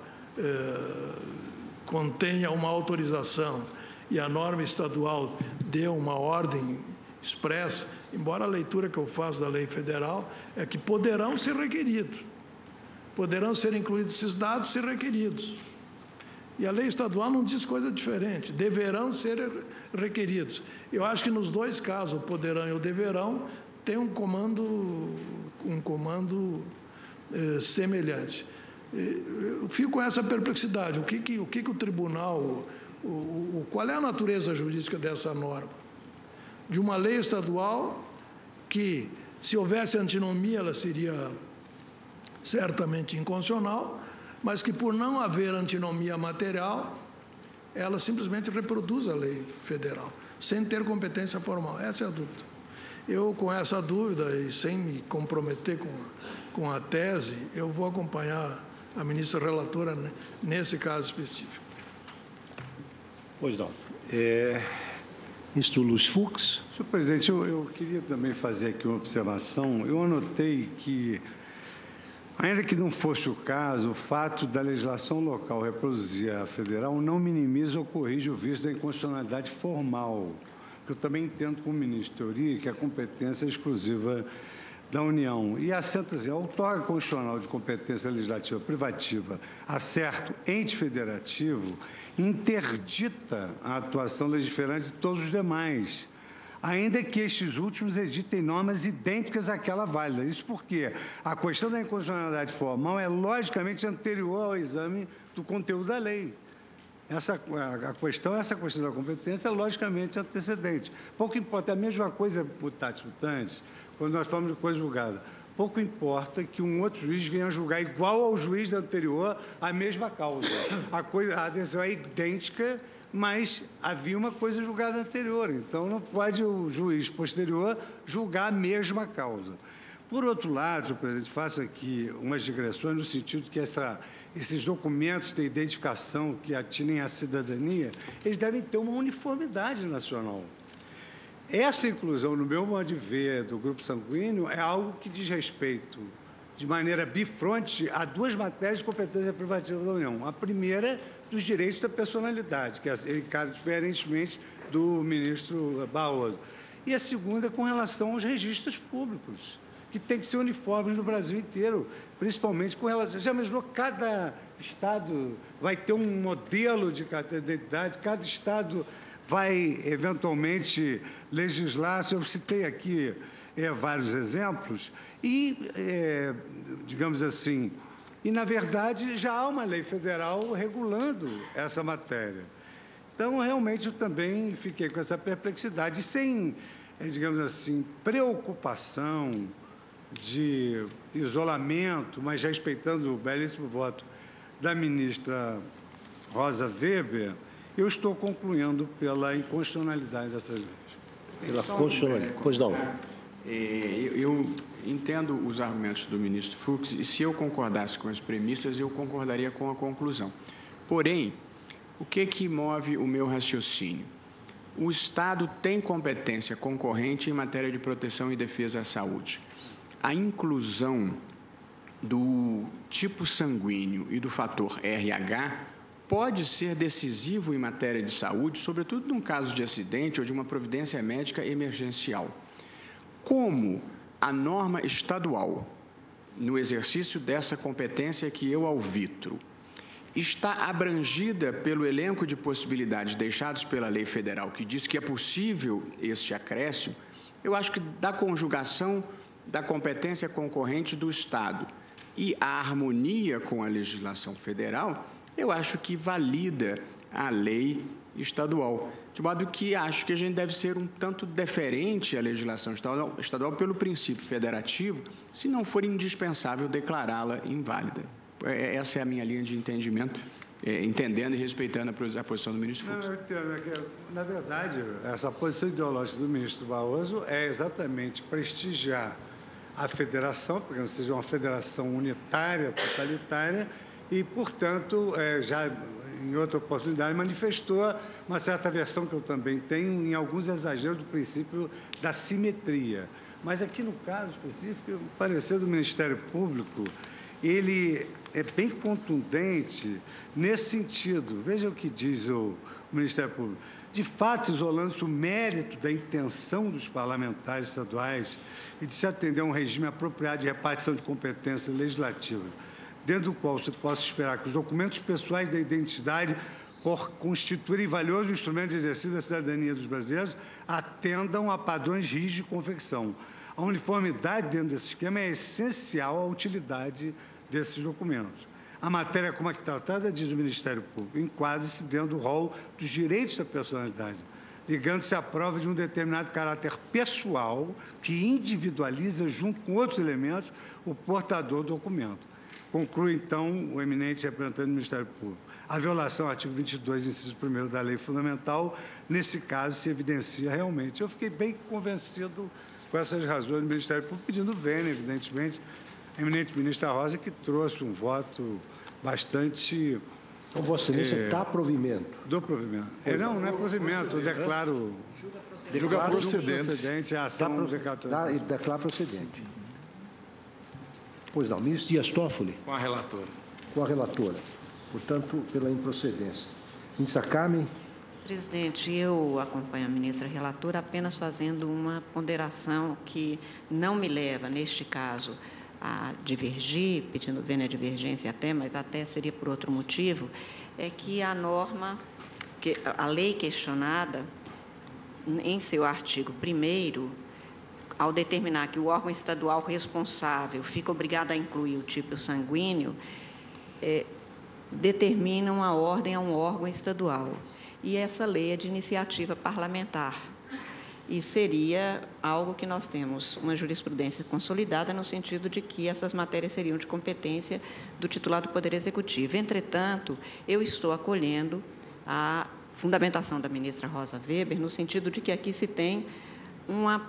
contenha uma autorização e a norma estadual dê uma ordem expressa, embora a leitura que eu faço da lei federal é que poderão ser requeridos, poderão ser incluídos esses dados se requeridos. E a lei estadual não diz coisa diferente, deverão ser requeridos. Eu acho que nos dois casos, o poderão e o deverão, tem um comando semelhante. Eu fico com essa perplexidade. O que o tribunal, qual é a natureza jurídica dessa norma? De uma lei estadual que, se houvesse antinomia, ela seria certamente inconstitucional, mas que, por não haver antinomia material, ela simplesmente reproduz a lei federal, sem ter competência formal. Essa é a dúvida. Eu, com essa dúvida, e sem me comprometer com a tese, eu vou acompanhar a ministra relatora nesse caso específico. Pois não. Ministro Luiz Fux. Senhor presidente, eu queria também fazer aqui uma observação. Eu anotei que, ainda que não fosse o caso, o fato da legislação local reproduzir a federal não minimiza ou corrige o vício da inconstitucionalidade formal. Eu também entendo como ministro de teoria que a competência é exclusiva da União. E assenta-se, a outorga constitucional de competência legislativa privativa a certo ente federativo interdita a atuação legiferante de todos os demais, ainda que estes últimos editem normas idênticas àquela válida. Isso porque a questão da inconstitucionalidade formal é logicamente anterior ao exame do conteúdo da lei. Essa questão da competência é logicamente antecedente. Pouco importa, é a mesma coisa, mutatis mutandis, quando nós falamos de coisa julgada. Pouco importa que um outro juiz venha julgar igual ao juiz anterior a mesa causa. A decisão é idêntica, mas havia uma coisa julgada anterior. Então, não pode o juiz posterior julgar a mesma causa. Por outro lado, senhor presidente, faço aqui umas digressões no sentido que esses documentos de identificação que atinem à cidadania, eles devem ter uma uniformidade nacional. Essa inclusão, no meu modo de ver, do grupo sanguíneo, é algo que diz respeito, de maneira bifronte, a duas matérias de competência privativa da União. A primeira, dos direitos da personalidade, que ele encara diferentemente do ministro Barroso. E a segunda, com relação aos registros públicos, que tem que ser uniformes no Brasil inteiro, principalmente com relação... Já imaginou, cada estado vai ter um modelo de identidade, cada estado vai, eventualmente, legislar. Eu citei aqui vários exemplos e, digamos assim, na verdade, já há uma lei federal regulando essa matéria. Então, realmente, eu também fiquei com essa perplexidade, sem, digamos assim, preocupação de isolamento, mas respeitando o belíssimo voto da ministra Rosa Weber, eu estou concluindo pela inconstitucionalidade dessas leis. Pela constitucionalidade. Pois não. Eu entendo os argumentos do ministro Fux e, se eu concordasse com as premissas, eu concordaria com a conclusão. Porém, o que move o meu raciocínio? O Estado tem competência concorrente em matéria de proteção e defesa à saúde. A inclusão do tipo sanguíneo e do fator RH pode ser decisivo em matéria de saúde, sobretudo num caso de acidente ou de uma providência médica emergencial. Como a norma estadual, no exercício dessa competência que eu alvitro, está abrangida pelo elenco de possibilidades deixados pela lei federal, que diz que é possível este acréscimo, eu acho que da conjugação da competência concorrente do Estado e a harmonia com a legislação federal, eu acho que valida a lei estadual. De modo que acho que a gente deve ser um tanto deferente à legislação estadual pelo princípio federativo, se não for indispensável declará-la inválida. Essa é a minha linha de entendimento, entendendo e respeitando a posição do ministro Fux. Na verdade, essa posição ideológica do ministro Barroso é exatamente prestigiar a federação, porque não seja uma federação unitária, totalitária, e, portanto, já em outra oportunidade manifestou uma certa aversão que eu também tenho em alguns exageros do princípio da simetria. Mas aqui no caso específico, o parecer do Ministério Público, ele é bem contundente nesse sentido. Veja o que diz o Ministério Público. De fato, isolando-se o mérito da intenção dos parlamentares estaduais e de se atender a um regime apropriado de repartição de competência legislativa, dentro do qual se possa esperar que os documentos pessoais da identidade, por constituírem valioso instrumento de exercício da cidadania dos brasileiros, atendam a padrões rígidos de confecção. A uniformidade dentro desse esquema é essencial à utilidade desses documentos. A matéria como aqui tratada, diz o Ministério Público, enquadra-se dentro do rol dos direitos da personalidade, ligando-se à prova de um determinado caráter pessoal que individualiza, junto com outros elementos, o portador do documento. Conclui, então, o eminente representante do Ministério Público. A violação ao artigo 22, inciso 1º da Lei Fundamental, nesse caso, se evidencia realmente. Eu fiquei bem convencido com essas razões do Ministério Público, pedindo vênia, evidentemente, a eminente ministra Rosa, que trouxe um voto bastante... Então, Vossa Excelência dá provimento. Do provimento. Não é provimento, eu declaro... Julga procedente a ação decatória. Declara procedente. Pois não. Ministro Dias Toffoli. Com a relatora. Com a relatora. Portanto, pela improcedência. Ministra Carmen. Presidente, eu acompanho a ministra relatora apenas fazendo uma ponderação que não me leva, neste caso, a divergir, pedindo vênia divergência até, mas até seria por outro motivo, é que a norma, a lei questionada, em seu artigo 1º, ao determinar que o órgão estadual responsável fica obrigado a incluir o tipo sanguíneo, determina uma ordem a um órgão estadual. E essa lei é de iniciativa parlamentar. E seria algo que nós temos uma jurisprudência consolidada no sentido de que essas matérias seriam de competência do titular do Poder Executivo. Entretanto, eu estou acolhendo a fundamentação da ministra Rosa Weber no sentido de que aqui se tem uma,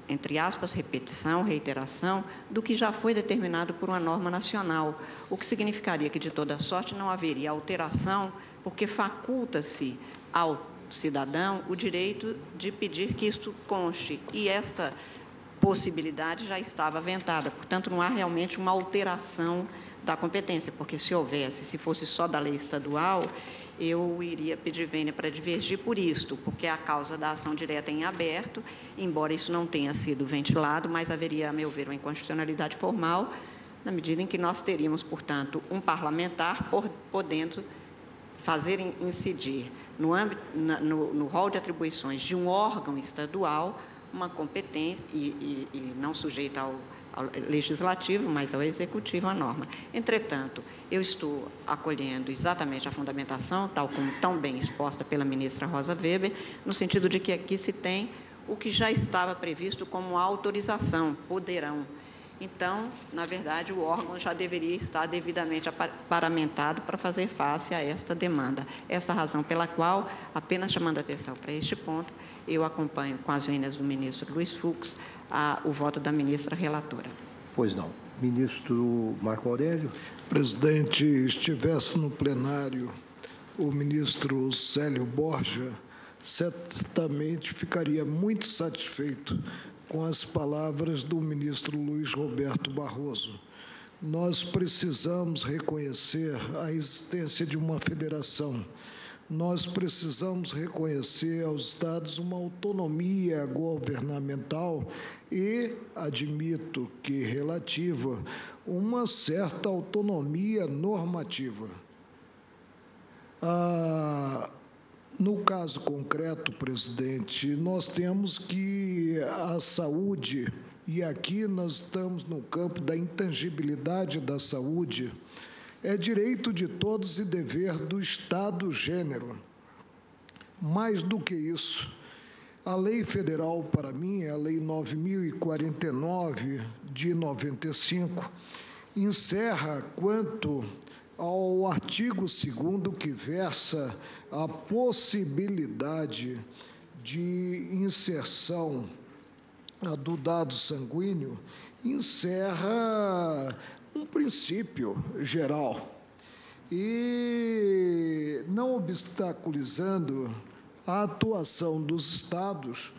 entre aspas, repetição, reiteração do que já foi determinado por uma norma nacional, o que significaria que, de toda sorte, não haveria alteração, porque faculta-se ao cidadão o direito de pedir que isto conste, e esta possibilidade já estava aventada. Portanto, não há realmente uma alteração da competência, porque se houvesse, se fosse só da lei estadual, eu iria pedir vênia para divergir por isto, porque a causa da ação direta é em aberto, embora isso não tenha sido ventilado, mas haveria, a meu ver, uma inconstitucionalidade formal, na medida em que nós teríamos, portanto, um parlamentar podendo fazer incidir no rol de atribuições de um órgão estadual uma competência, e não sujeita ao legislativo, mas ao executivo, a norma. Entretanto, eu estou acolhendo exatamente a fundamentação, tal como tão bem exposta pela ministra Rosa Weber, no sentido de que aqui se tem o que já estava previsto como autorização, poderão. Então, na verdade, o órgão já deveria estar devidamente paramentado para fazer face a esta demanda. Esta razão pela qual, apenas chamando a atenção para este ponto, eu acompanho com as vênias do ministro Luiz Fux o voto da ministra relatora. Pois não. Ministro Marco Aurélio. Presidente, estivesse no plenário o ministro Célio Borja, certamente ficaria muito satisfeito com as palavras do ministro Luiz Roberto Barroso. Nós precisamos reconhecer a existência de uma federação. Nós precisamos reconhecer aos Estados uma autonomia governamental e, admito que relativa, uma certa autonomia normativa. No caso concreto, presidente, nós temos que a saúde, e aqui nós estamos no campo da intangibilidade da saúde, é direito de todos e dever do Estado gênero. Mais do que isso, a lei federal, para mim, é a Lei 9.049, de 95, encerra quanto ao artigo 2º, que versa a possibilidade de inserção do dado sanguíneo, encerra um princípio geral e não obstaculizando a atuação dos Estados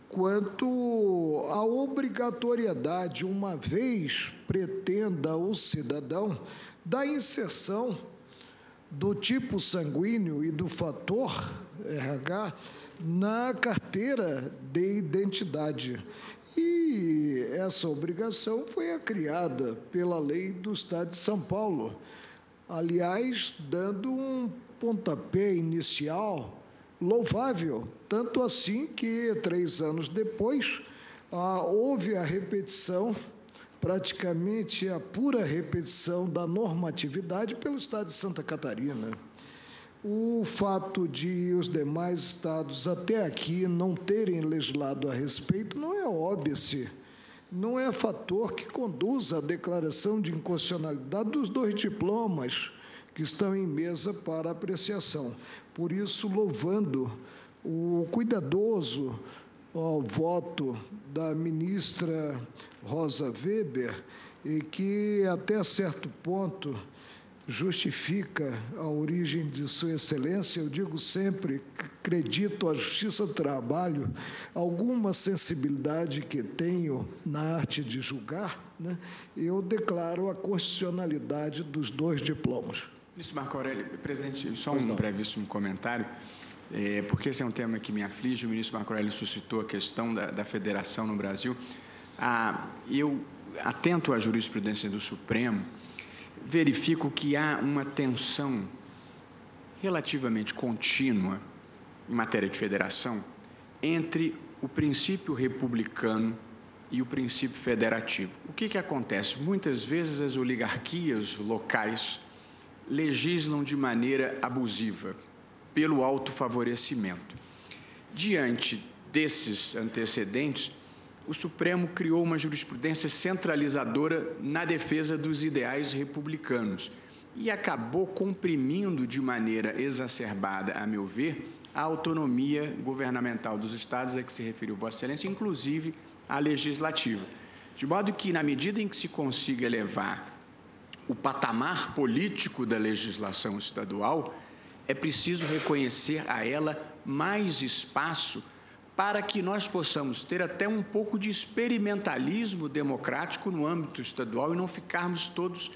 quanto à obrigatoriedade, uma vez pretenda o cidadão, da inserção do tipo sanguíneo e do fator RH na carteira de identidade. E essa obrigação foi criada pela lei do Estado de São Paulo, aliás, dando um pontapé inicial louvável, tanto assim que, 3 anos depois, houve a repetição, praticamente a pura repetição da normatividade pelo Estado de Santa Catarina. O fato de os demais estados até aqui não terem legislado a respeito não é óbice, não é fator que conduza à declaração de inconstitucionalidade dos 2 diplomas que estão em mesa para apreciação. Por isso, louvando o cuidadoso voto da ministra Rosa Weber, e que, até certo ponto, justifica a origem de Sua Excelência. Eu digo sempre, acredito à Justiça do Trabalho, alguma sensibilidade que tenho na arte de julgar, né? Eu declaro a constitucionalidade dos 2 diplomas. Ministro Marco Aurélio, presidente, só um brevíssimo comentário, porque esse é um tema que me aflige. O ministro Marco Aurélio suscitou a questão da federação no Brasil. Eu, atento à jurisprudência do Supremo, verifico que há uma tensão relativamente contínua em matéria de federação entre o princípio republicano e o princípio federativo. O que acontece? Muitas vezes as oligarquias locais legislam de maneira abusiva, pelo autofavorecimento. Diante desses antecedentes, o Supremo criou uma jurisprudência centralizadora na defesa dos ideais republicanos e acabou comprimindo de maneira exacerbada, a meu ver, a autonomia governamental dos estados a que se referiu Vossa Excelência, inclusive a legislativa. De modo que, na medida em que se consiga elevar o patamar político da legislação estadual, é preciso reconhecer a ela mais espaço para que nós possamos ter até um pouco de experimentalismo democrático no âmbito estadual e não ficarmos todos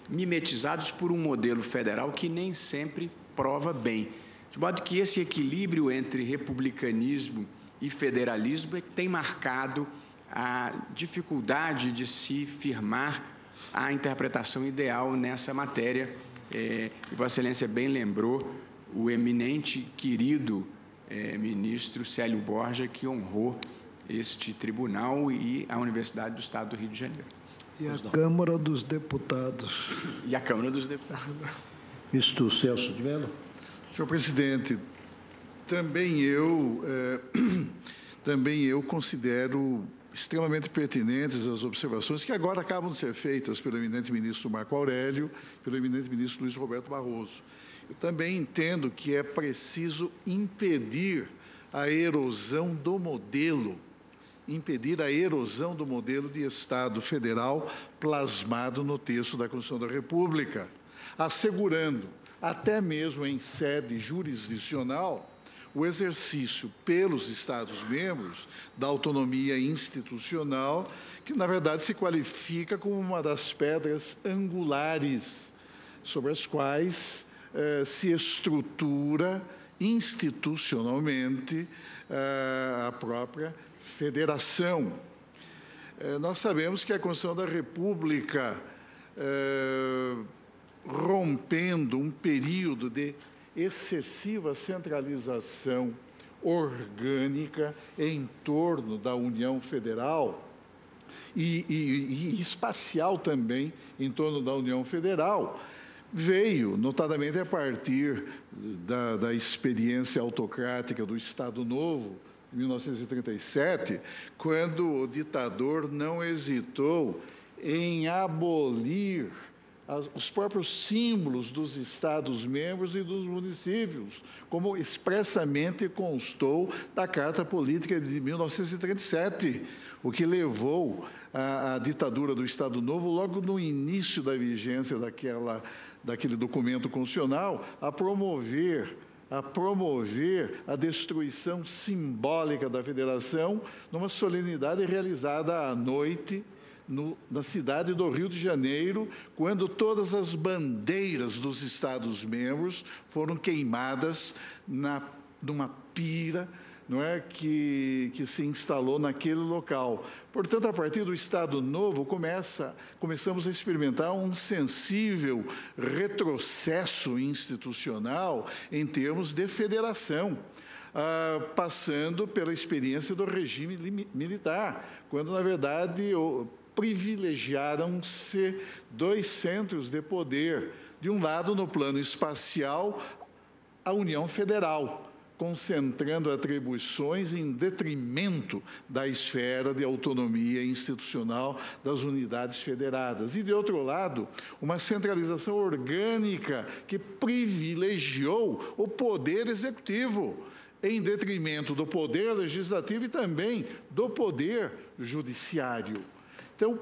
mimetizados por um modelo federal que nem sempre prova bem. De modo que esse equilíbrio entre republicanismo e federalismo é que tem marcado a dificuldade de se firmar a interpretação ideal nessa matéria. E Vossa Excelência bem lembrou o eminente, querido ministro Célio Borja, que honrou este tribunal e a Universidade do Estado do Rio de Janeiro. E a Câmara dos Deputados. E a Câmara dos Deputados. Ministro Celso de Mello. Senhor presidente, também eu considero extremamente pertinentes as observações que agora acabam de ser feitas pelo eminente ministro Marco Aurélio, pelo eminente ministro Luiz Roberto Barroso. Eu também entendo que é preciso impedir a erosão do modelo de Estado federal plasmado no texto da Constituição da República, assegurando, até mesmo em sede jurisdicional, o exercício pelos Estados-membros da autonomia institucional, que, na verdade, se qualifica como uma das pedras angulares sobre as quais se estrutura institucionalmente a própria federação. Nós sabemos que a Constituição da República, rompendo um período de excessiva centralização orgânica em torno da União Federal e espacial também em torno da União Federal, veio, notadamente a partir da experiência autocrática do Estado Novo, em 1937, quando o ditador não hesitou em abolir os próprios símbolos dos Estados-membros e dos municípios, como expressamente constou da Carta Política de 1937, o que levou à ditadura do Estado Novo, logo no início da vigência daquele documento constitucional, a promover a destruição simbólica da federação numa solenidade realizada à noite na cidade do Rio de Janeiro, quando todas as bandeiras dos Estados-membros foram queimadas numa pira, não é, que se instalou naquele local. Portanto, a partir do Estado Novo, começamos a experimentar um sensível retrocesso institucional em termos de federação, passando pela experiência do regime militar, quando, na verdade, privilegiaram-se dois centros de poder. De um lado, no plano espacial, a União Federal, concentrando atribuições em detrimento da esfera de autonomia institucional das unidades federadas. E, de outro lado, uma centralização orgânica que privilegiou o poder executivo, em detrimento do poder legislativo e também do poder judiciário. Então,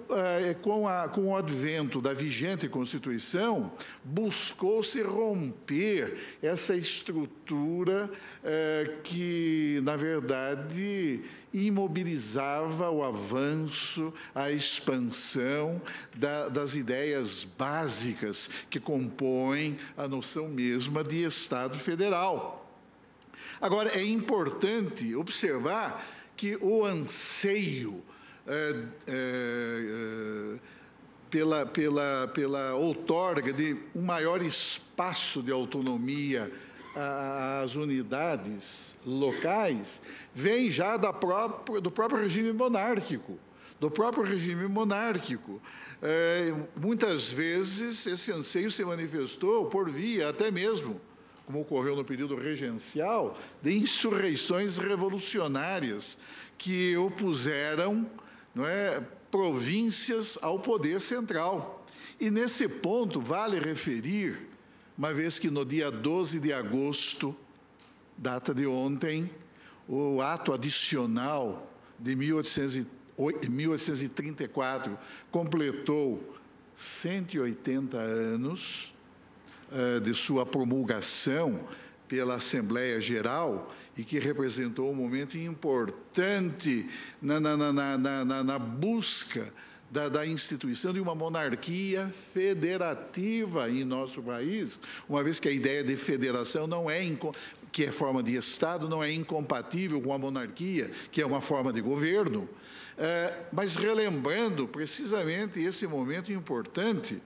com o advento da vigente Constituição, buscou-se romper essa estrutura que, na verdade, imobilizava o avanço, a expansão das ideias básicas que compõem a noção mesma de Estado federal. Agora, é importante observar que o anseio pela outorga de um maior espaço de autonomia às unidades locais vem já do próprio regime monárquico. Muitas vezes esse anseio se manifestou por via até mesmo, como ocorreu no período regencial, de insurreições revolucionárias que opuseram, não é, províncias ao poder central. E, nesse ponto, vale referir, uma vez que no dia 12 de agosto, data de ontem, o ato adicional de 1834 completou 180 anos de sua promulgação pela Assembleia Geral, e que representou um momento importante na busca da instituição de uma monarquia federativa em nosso país, uma vez que a ideia de federação que é forma de Estado, não é incompatível com a monarquia, que é uma forma de governo, mas relembrando precisamente esse momento importante,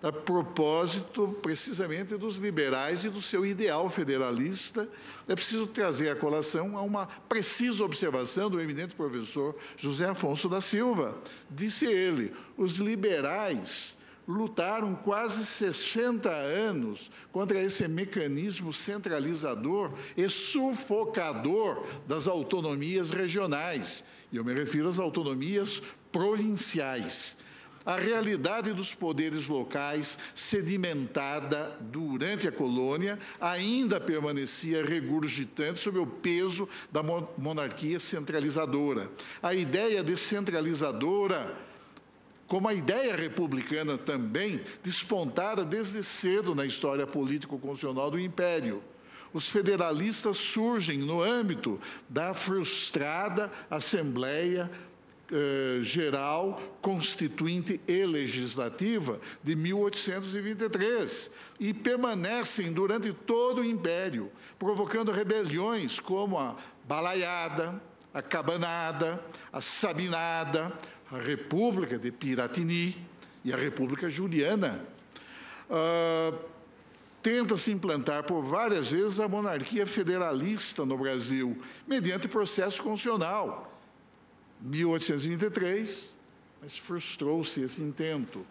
a propósito, precisamente, dos liberais e do seu ideal federalista, é preciso trazer à colação a uma precisa observação do eminente professor José Afonso da Silva. Disse ele: os liberais lutaram quase 60 anos contra esse mecanismo centralizador e sufocador das autonomias regionais. E eu me refiro às autonomias provinciais. A realidade dos poderes locais, sedimentada durante a colônia, ainda permanecia regurgitante sob o peso da monarquia centralizadora. A ideia descentralizadora, como a ideia republicana também, despontara desde cedo na história político-constitucional do Império. Os federalistas surgem no âmbito da frustrada Assembleia Geral, Constituinte e Legislativa de 1823 e permanecem durante todo o Império, provocando rebeliões como a Balaiada, a Cabanada, a Sabinada, a República de Piratini e a República Juliana. Tenta-se implantar por várias vezes a monarquia federalista no Brasil, mediante processo constitucional. 1823, mas frustrou-se esse intento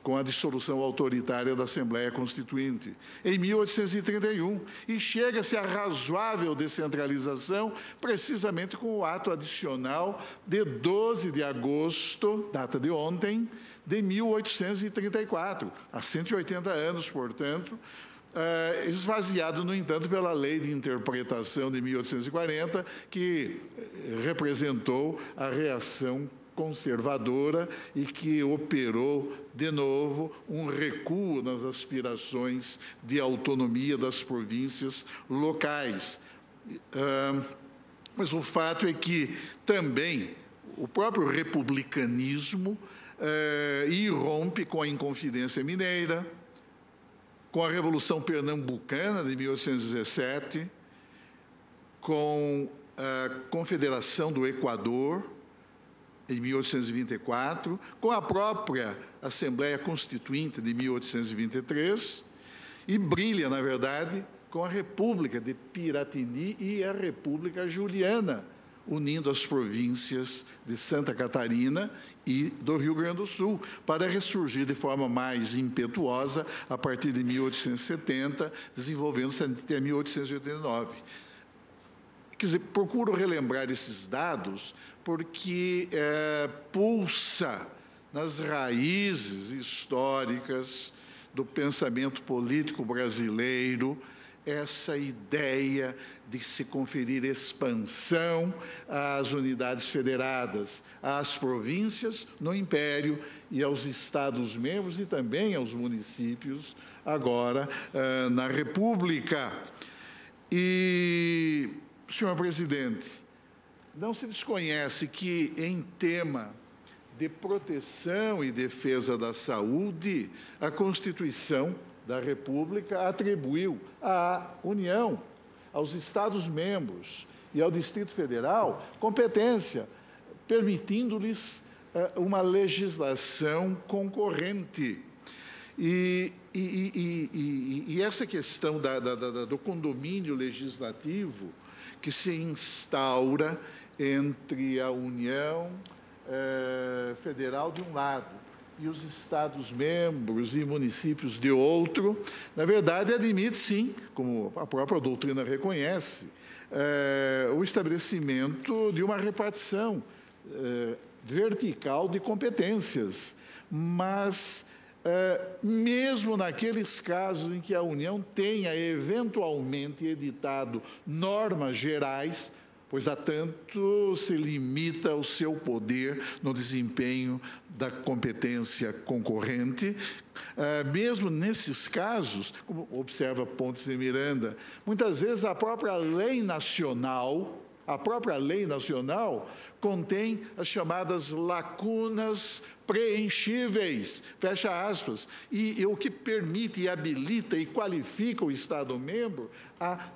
com a dissolução autoritária da Assembleia Constituinte, em 1831, e chega-se à razoável descentralização precisamente com o ato adicional de 12 de agosto, data de ontem, de 1834, há 180 anos, portanto, esvaziado, no entanto, pela Lei de Interpretação de 1840, que representou a reação conservadora e que operou, de novo, um recuo nas aspirações de autonomia das províncias locais. Mas o fato é que também o próprio republicanismo irrompe com a Inconfidência Mineira, com a Revolução Pernambucana de 1817, com a Confederação do Equador, em 1824, com a própria Assembleia Constituinte de 1823, e brilha, na verdade, com a República de Piratini e a República Juliana, unindo as províncias de Santa Catarina e do Rio Grande do Sul, para ressurgir de forma mais impetuosa a partir de 1870, desenvolvendo-se até 1889. Quer dizer, procuro relembrar esses dados porque pulsa nas raízes históricas do pensamento político brasileiro essa ideia de se conferir expansão às unidades federadas, às províncias no Império e aos Estados-membros e também aos municípios, agora na República. E, senhor presidente, não se desconhece que, em tema de proteção e defesa da saúde, a Constituição da República atribuiu à União, aos Estados-membros e ao Distrito Federal competência, permitindo-lhes uma legislação concorrente. E essa questão do condomínio legislativo que se instaura entre a União Federal de um lado e os Estados-membros e municípios de outro, na verdade, admite, sim, como a própria doutrina reconhece, o estabelecimento de uma repartição vertical de competências. Mas, mesmo naqueles casos em que a União tenha eventualmente editado normas gerais, pois, há tanto se limita o seu poder no desempenho da competência concorrente. Mesmo nesses casos, como observa Pontes de Miranda, muitas vezes a própria lei nacional contém as chamadas lacunas preenchíveis, fecha aspas, e o que permite e habilita e qualifica o Estado-membro a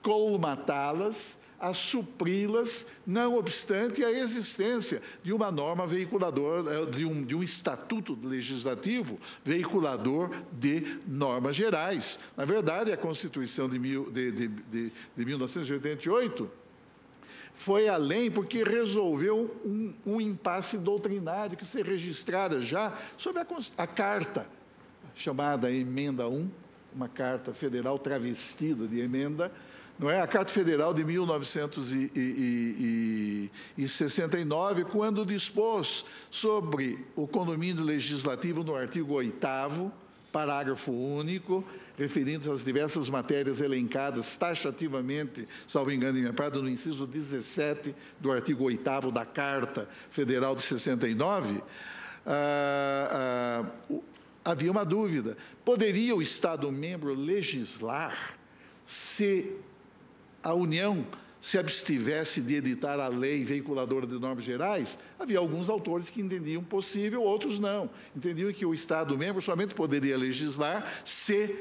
colmatá-las, a supri-las, não obstante a existência de uma norma veiculadora, de um estatuto legislativo veiculador de normas gerais. Na verdade, a Constituição de 1988 foi além porque resolveu um impasse doutrinário que se registrara já sob a carta, chamada Emenda 1, uma carta federal travestida de emenda, não é? A Carta Federal de 1969, quando dispôs sobre o condomínio legislativo no artigo 8º, parágrafo único, referindo às diversas matérias elencadas taxativamente, salvo engano em minha parte, no inciso 17 do artigo 8º da Carta Federal de 69, havia uma dúvida. Poderia o Estado-membro legislar se a União se abstivesse de editar a lei veiculadora de normas gerais? Havia alguns autores que entendiam possível, outros não. Entendiam que o Estado-membro somente poderia legislar se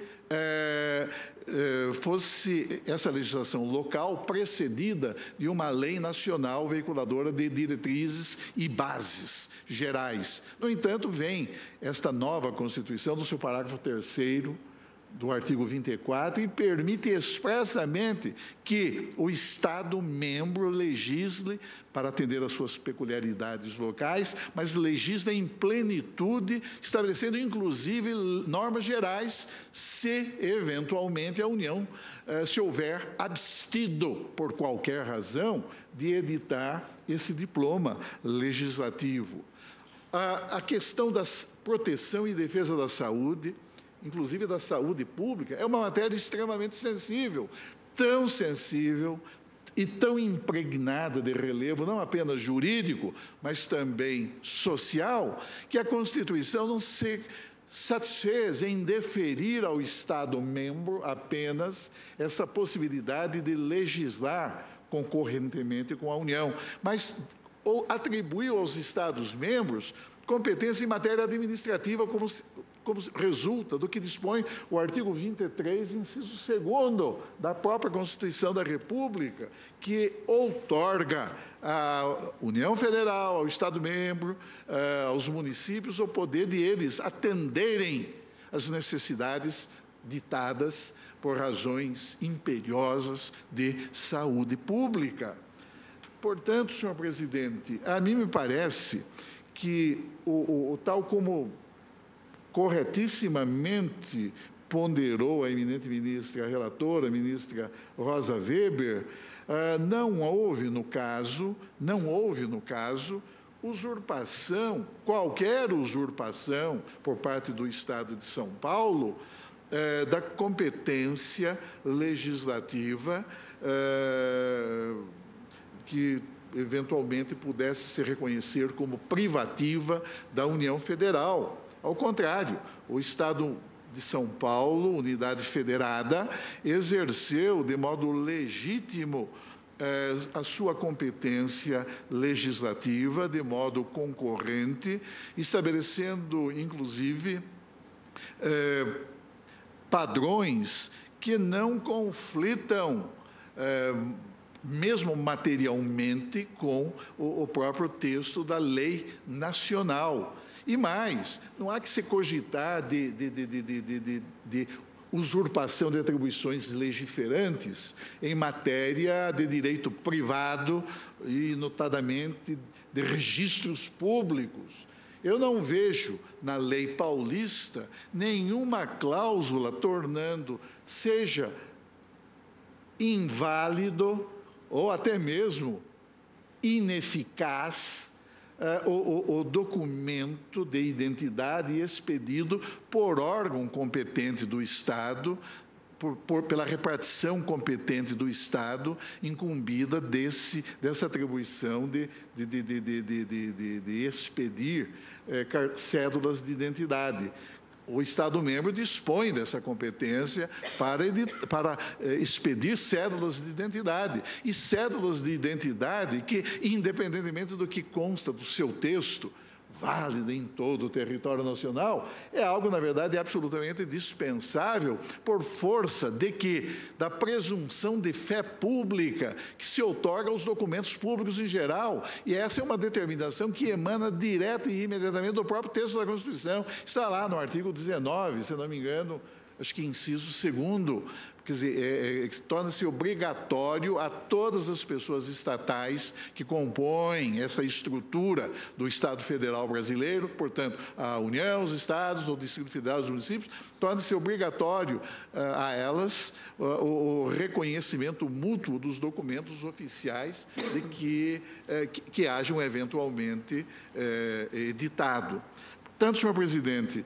fosse essa legislação local precedida de uma lei nacional veiculadora de diretrizes e bases gerais. No entanto, vem esta nova Constituição, no seu parágrafo 3º, do artigo 24, e permite expressamente que o Estado-membro legisle para atender às suas peculiaridades locais, mas legisla em plenitude, estabelecendo inclusive normas gerais, se eventualmente a União se houver abstido por qualquer razão de editar esse diploma legislativo. A questão da proteção e defesa da saúde, inclusive da saúde pública, é uma matéria extremamente sensível, tão sensível e tão impregnada de relevo, não apenas jurídico, mas também social, que a Constituição não se satisfez em deferir ao Estado-membro apenas essa possibilidade de legislar concorrentemente com a União, mas atribuiu aos Estados-membros competência em matéria administrativa, como resulta do que dispõe o artigo 23, inciso 2º da própria Constituição da República, que outorga à União Federal, ao Estado-membro, aos municípios, o poder de eles atenderem às necessidades ditadas por razões imperiosas de saúde pública. Portanto, senhor presidente, a mim me parece que, tal como corretissimamente ponderou a eminente ministra relatora, a ministra Rosa Weber, não houve no caso, usurpação, qualquer usurpação por parte do Estado de São Paulo, da competência legislativa que eventualmente pudesse se reconhecer como privativa da União Federal. Ao contrário, o Estado de São Paulo, unidade federada, exerceu de modo legítimo a sua competência legislativa, de modo concorrente, estabelecendo, inclusive, padrões que não conflitam, mesmo materialmente, com o próprio texto da lei nacional. E mais, não há que se cogitar de usurpação de atribuições legiferantes em matéria de direito privado e, notadamente, de registros públicos. Eu não vejo na lei paulista nenhuma cláusula tornando, seja inválido ou até mesmo ineficaz, o documento de identidade expedido por órgão competente do Estado, pela repartição competente do Estado, incumbida dessa atribuição de expedir cédulas de identidade. O Estado-membro dispõe dessa competência para expedir cédulas de identidade. E cédulas de identidade que, independentemente do que consta do seu texto, válida em todo o território nacional, é algo, na verdade, absolutamente dispensável por força da presunção de fé pública que se outorga aos documentos públicos em geral. E essa é uma determinação que emana direta e imediatamente do próprio texto da Constituição. Está lá no artigo 19, se não me engano, acho que inciso 2º, quer dizer, torna-se obrigatório a todas as pessoas estatais que compõem essa estrutura do Estado Federal brasileiro, portanto, a União, os Estados, o Distrito Federal, os municípios, torna-se obrigatório a elas o reconhecimento mútuo dos documentos oficiais de que hajam eventualmente editado. Portanto, senhor presidente,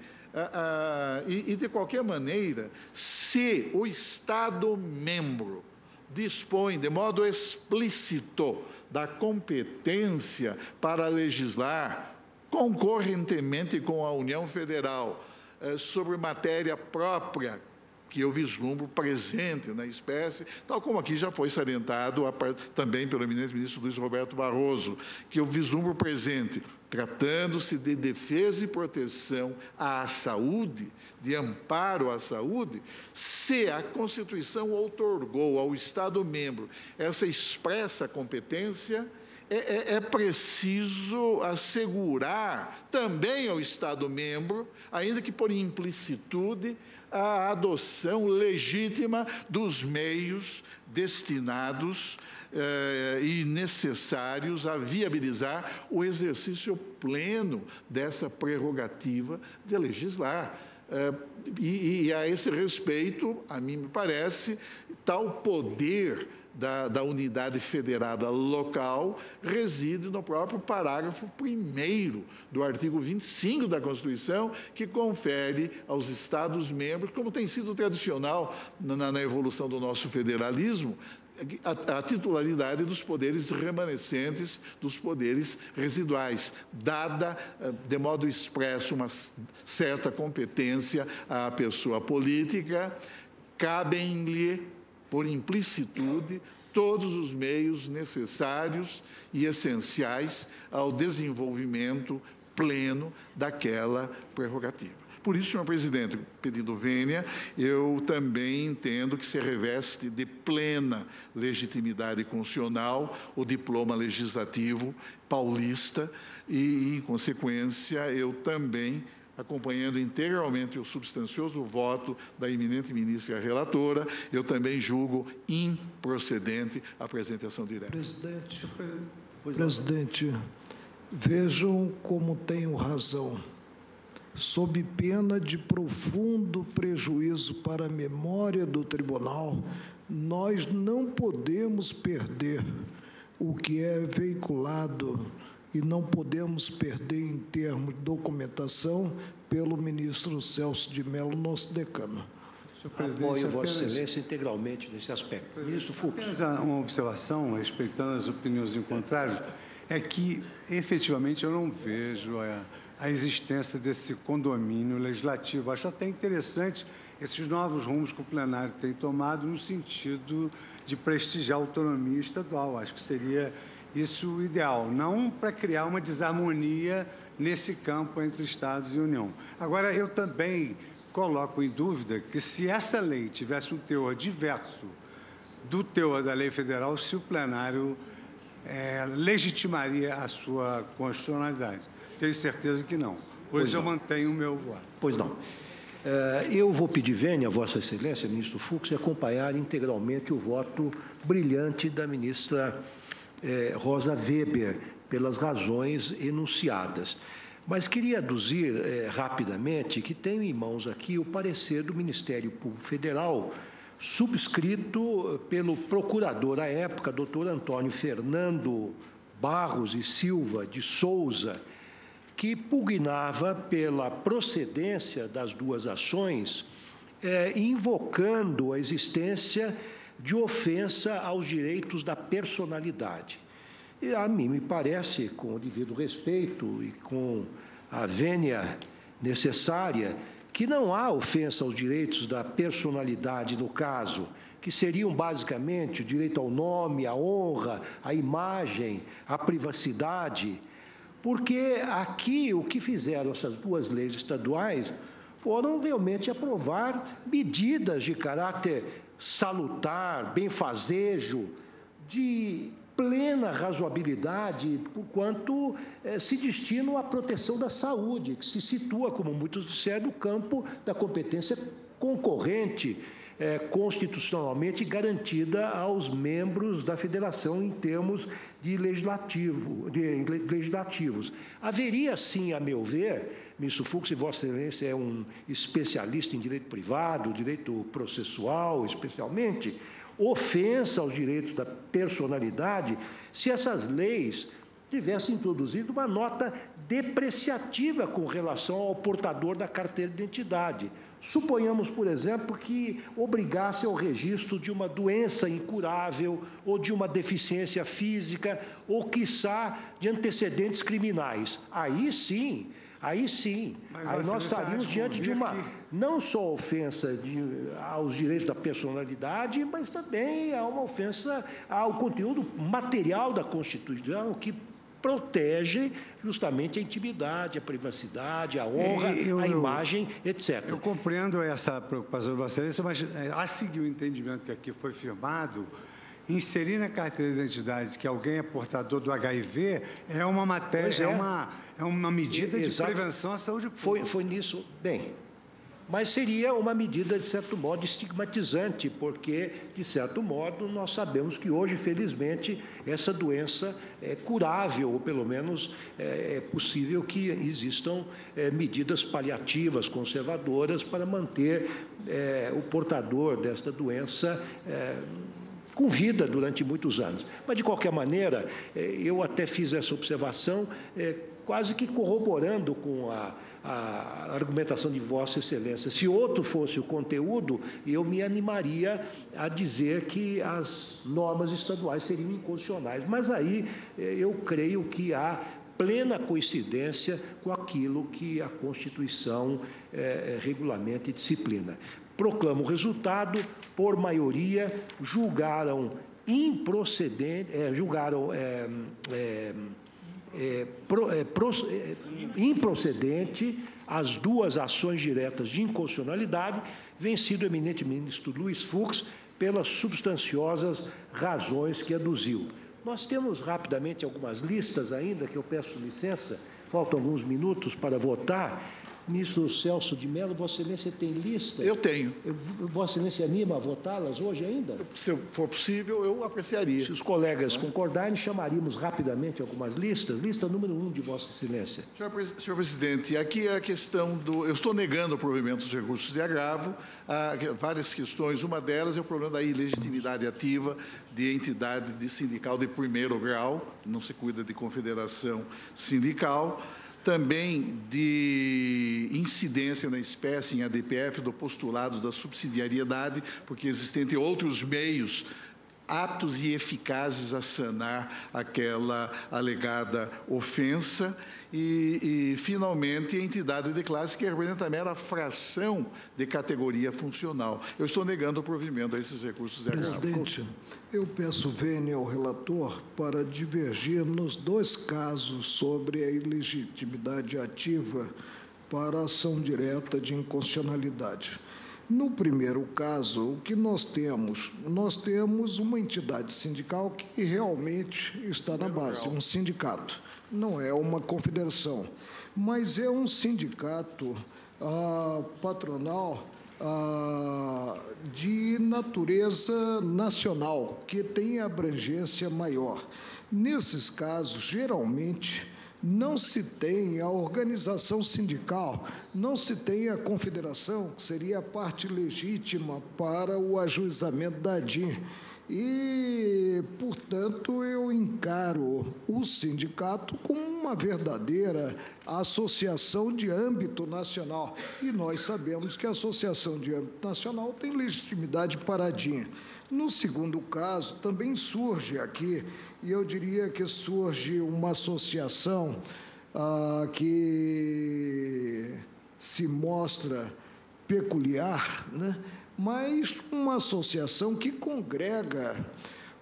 e, de qualquer maneira, se o Estado-membro dispõe de modo explícito da competência para legislar concorrentemente com a União Federal sobre matéria própria, que eu vislumbro presente na espécie, tal como aqui já foi salientado também pelo eminente ministro Luiz Roberto Barroso, que eu vislumbro presente, tratando-se de defesa e proteção à saúde, de amparo à saúde, se a Constituição outorgou ao Estado-membro essa expressa competência, é preciso assegurar também ao Estado-membro, ainda que por implicitude, a adoção legítima dos meios destinados e necessários a viabilizar o exercício pleno dessa prerrogativa de legislar. E a esse respeito, a mim me parece, tal poder da unidade federada local reside no próprio parágrafo 1º do artigo 25 da Constituição, que confere aos Estados-membros, como tem sido tradicional na evolução do nosso federalismo, a titularidade dos poderes remanescentes, dos poderes residuais, dada de modo expresso uma certa competência à pessoa política, cabem-lhe por implicitude, todos os meios necessários e essenciais ao desenvolvimento pleno daquela prerrogativa. Por isso, senhor presidente, pedindo vênia, eu também entendo que se reveste de plena legitimidade constitucional o diploma legislativo paulista e, em consequência, eu também, acompanhando integralmente o substancioso voto da eminente ministra relatora, eu também julgo improcedente a apresentação direta. Presidente, vejam como tenho razão. Sob pena de profundo prejuízo para a memória do tribunal, nós não podemos perder o que é veiculado e não podemos perder em termos de documentação pelo ministro Celso de Mello, nosso decano. Senhor presidente, apoio Vossa Excelência integralmente nesse aspecto. Ministro Fux. Apenas uma observação, respeitando as opiniões do contrário, é que, efetivamente, eu não vejo a existência desse condomínio legislativo. Acho até interessante esses novos rumos que o plenário tem tomado no sentido de prestigiar a autonomia estadual. Acho que seria isso o ideal, não para criar uma desarmonia nesse campo entre Estados e União. Agora, eu também coloco em dúvida que se essa lei tivesse um teor diverso do teor da lei federal, se o plenário legitimaria a sua constitucionalidade. Tenho certeza que não. Pois eu mantenho o meu voto. Pois não. Eu vou pedir vênia a Vossa Excelência, ministro Fux, e acompanhar integralmente o voto brilhante da ministra Rosa Weber, pelas razões enunciadas. Mas queria aduzir rapidamente que tenho em mãos aqui o parecer do Ministério Público Federal, subscrito pelo procurador à época, doutor Antônio Fernando Barros e Silva de Souza, que pugnava pela procedência das duas ações, invocando a existência de ofensa aos direitos da personalidade. E a mim me parece, com o devido respeito e com a vênia necessária, que não há ofensa aos direitos da personalidade no caso, que seriam basicamente o direito ao nome, à honra, à imagem, à privacidade, porque aqui o que fizeram essas duas leis estaduais foram realmente aprovar medidas de caráter salutar, benfazejo, de plena razoabilidade, por quanto se destinam à proteção da saúde, que se situa, como muitos disseram, no campo da competência concorrente constitucionalmente garantida aos membros da federação em termos de legislativos. Haveria, sim, a meu ver, ministro Fux, e Vossa Excelência é um especialista em direito privado, direito processual, especialmente, ofensa aos direitos da personalidade, se essas leis tivessem introduzido uma nota depreciativa com relação ao portador da carteira de identidade. Suponhamos, por exemplo, que obrigasse ao registro de uma doença incurável ou de uma deficiência física ou, quiçá, de antecedentes criminais. Aí sim, aí nós estaríamos diante de uma, não só ofensa aos direitos da personalidade, mas também a uma ofensa ao conteúdo material da Constituição, que protege justamente a intimidade, a privacidade, a honra, a imagem, etc. Eu compreendo essa preocupação de Vossa Excelência, mas a seguir o entendimento que aqui foi firmado, inserir na carteira de identidade que alguém é portador do HIV é uma matéria, é uma medida de prevenção à saúde pública. Foi nisso, bem, mas seria uma medida, de certo modo, estigmatizante, porque, de certo modo, nós sabemos que hoje, felizmente, essa doença é curável, ou pelo menos é possível que existam medidas paliativas, conservadoras, para manter o portador desta doença com vida durante muitos anos. Mas, de qualquer maneira, eu até fiz essa observação, quase que corroborando com a argumentação de Vossa Excelência. Se outro fosse o conteúdo, eu me animaria a dizer que as normas estaduais seriam inconstitucionais. Mas aí eu creio que há plena coincidência com aquilo que a Constituição regulamenta e disciplina. Proclamo o resultado, por maioria, julgaram improcedente, improcedente as duas ações diretas de inconstitucionalidade, vencido o eminente ministro Luiz Fux pelas substanciosas razões que aduziu. Nós temos rapidamente algumas listas ainda, que eu peço licença, faltam alguns minutos para votar. Ministro Celso de Mello, Vossa Excelência tem lista? Eu tenho. Vossa Excelência anima a votá-las hoje ainda? Se for possível, eu apreciaria. Se os colegas concordarem, chamaríamos rapidamente algumas listas. Lista número 1 de Vossa Excelência. Senhor Presidente, aqui é a questão do... Eu estou negando o provimento dos recursos de agravo. Há várias questões. Uma delas é o problema da ilegitimidade ativa de entidade sindical de primeiro grau. Não se cuida de confederação sindical. Também de incidência na espécie em ADPF do postulado da subsidiariedade, porque existem outros meios aptos e eficazes a sanar aquela alegada ofensa. E, finalmente, a entidade de classe que representa a mera fração de categoria funcional. Eu estou negando o provimento a esses recursos de agravo. Presidente, eu peço vênia ao relator para divergir nos dois casos sobre a ilegitimidade ativa para a ação direta de inconstitucionalidade. No primeiro caso, o que nós temos? Nós temos uma entidade sindical que realmente está na base, um sindicato. Não é uma confederação, mas é um sindicato patronal de natureza nacional, que tem abrangência maior. Nesses casos, geralmente, não se tem a organização sindical, não se tem a confederação, que seria a parte legítima para o ajuizamento da ADIM. E, portanto, eu encaro o sindicato como uma verdadeira associação de âmbito nacional. E nós sabemos que a associação de âmbito nacional tem legitimidade paradinha. No segundo caso, também surge aqui, e eu diria que surge uma associação que se mostra peculiar, né? Mas uma associação que congrega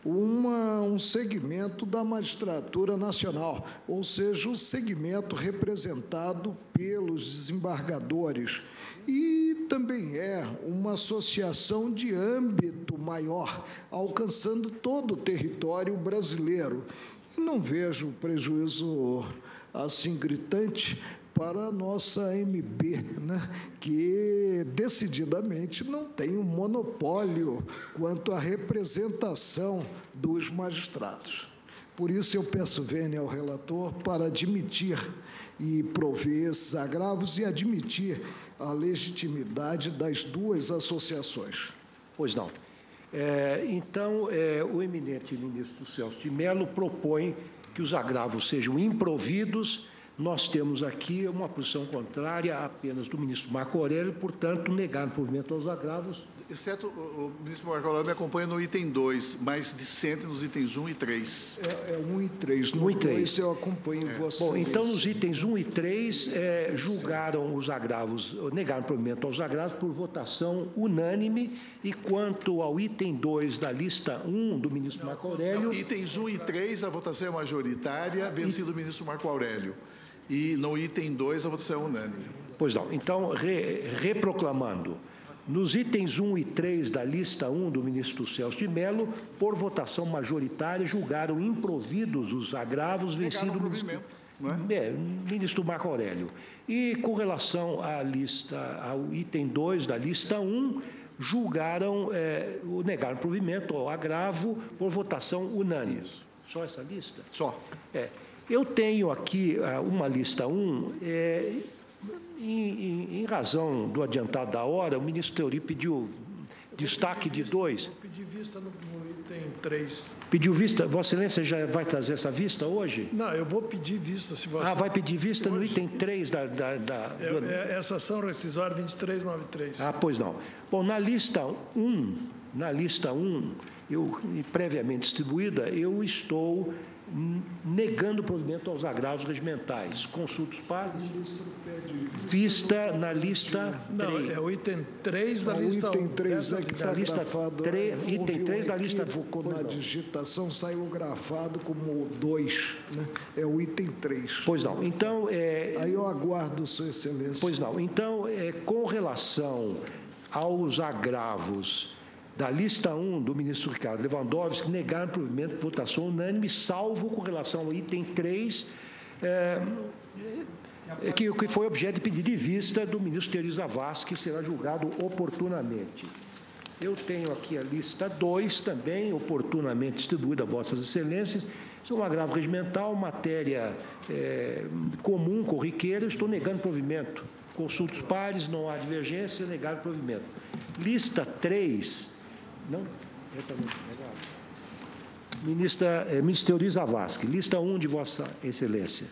um segmento da magistratura nacional, ou seja, o segmento representado pelos desembargadores. E também é uma associação de âmbito maior, alcançando todo o território brasileiro. E não vejo prejuízo assim gritante para a nossa MB, né, que decididamente não tem um monopólio quanto à representação dos magistrados. Por isso, eu peço vênia ao relator para admitir e prover esses agravos e admitir a legitimidade das duas associações. Pois não. Então, o eminente ministro Celso de Mello propõe que os agravos sejam improvidos. Nós temos aqui uma posição contrária apenas do ministro Marco Aurélio, portanto, negar o provimento aos agravos. Exceto o ministro Marco Aurélio me acompanha no item 2, mas dissente nos itens 1 e 3. 1 e 3. No 2 eu acompanho você. Bom, então, nos itens 1 e 3, julgaram os agravos, negaram o provimento aos agravos por votação unânime, e quanto ao item 2 da lista 1 do ministro Marco Aurélio... Não, itens 1 e 3, a votação é majoritária, vencido o ministro Marco Aurélio. E no item 2, a votação é unânime. Pois não. Então, reproclamando... Nos itens 1 e 3 da lista 1 do ministro Celso de Mello, por votação majoritária, julgaram improvidos os agravos vencido o ministro Marco Aurélio. E, com relação ao item 2 da lista 1, julgaram, negaram provimento ao agravo por votação unânime. Isso. Só essa lista? Só. Eu tenho aqui uma lista 1... Em razão do adiantado da hora, o ministro Teori pediu destaque de 2. Eu pedi vista no item 3. Pediu vista? Vossa Excelência já vai trazer essa vista hoje? Não, eu vou pedir vista. Se você... vai pedir vista no item 3 essa ação rescisória 2393. Pois não. Bom, na lista 1, previamente distribuída, eu estou negando o provimento aos agravos regimentais. Consulta os pares. Vista na lista 3. Não, é o item 3 da lista 1. O item 3 é que está grafado. Item 3 da lista 1. Na digitação saiu grafado como 2. Né? É o item 3. Pois não. Então... Aí eu aguardo, Sua Excelência. Pois não. Então, com relação aos agravos da lista 1 do ministro Ricardo Lewandowski, negaram o provimento de votação unânime, salvo com relação ao item 3, que foi objeto de pedido de vista do ministro Teori Zavascki, que será julgado oportunamente. Eu tenho aqui a lista 2 também, oportunamente distribuída a Vossas Excelências. Isso é um agravo regimental, matéria comum, corriqueira, estou negando provimento. Consulta os pares, não há divergência, negado o provimento. Lista 3... Não? Essa não. Ministro Teori Zavascki, lista 1 de Vossa Excelência.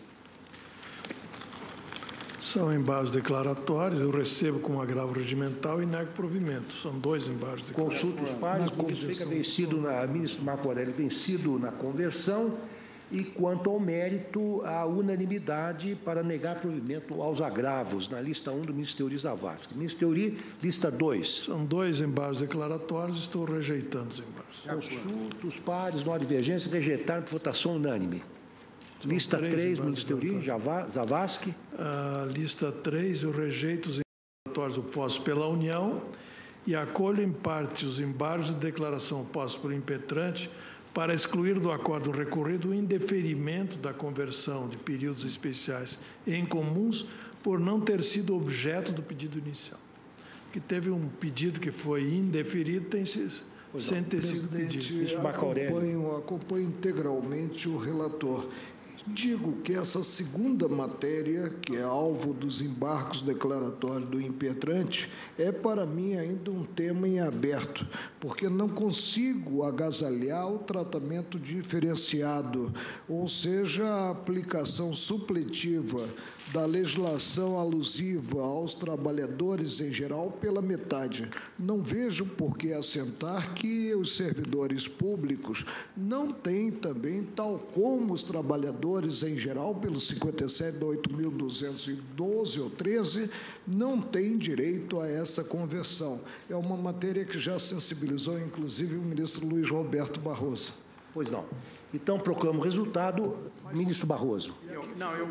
São embargos declaratórios, eu recebo com agravo regimental e nego provimento. São 2 embargos declaratórios. Consulta os pares, o ministro fica vencido, ministro Marco Aurélio vencido na conversão, e quanto ao mérito, a unanimidade para negar provimento aos agravos na lista 1 do ministro Teori Zavascki. Ministro Teori, lista 2. São 2 embargos declaratórios, estou rejeitando os embargos. Consulta os pares, não há divergência, rejeitaram por votação unânime. Lista 3, ministro Teori Zavascki. A lista 3, eu rejeito os embargos declaratórios opostos pela União e acolho em parte os embargos de declaração opostos pelo impetrante, para excluir do acordo recorrido o indeferimento da conversão de períodos especiais em comuns por não ter sido objeto do pedido inicial. Que teve um pedido que foi indeferido sem ter sido pedido. Acompanho integralmente o relator. Digo que essa segunda matéria, que é alvo dos embargos declaratórios do impetrante, é para mim ainda um tema em aberto, porque não consigo agasalhar o tratamento diferenciado, ou seja, a aplicação supletiva da legislação alusiva aos trabalhadores em geral pela metade. Não vejo por que assentar que os servidores públicos não têm também, tal como os trabalhadores em geral, pelo 57 de 8.212 ou 13, não têm direito a essa conversão. É uma matéria que já sensibilizou, inclusive, o ministro Luiz Roberto Barroso. Pois não. Então, proclamo o resultado. Ministro Barroso.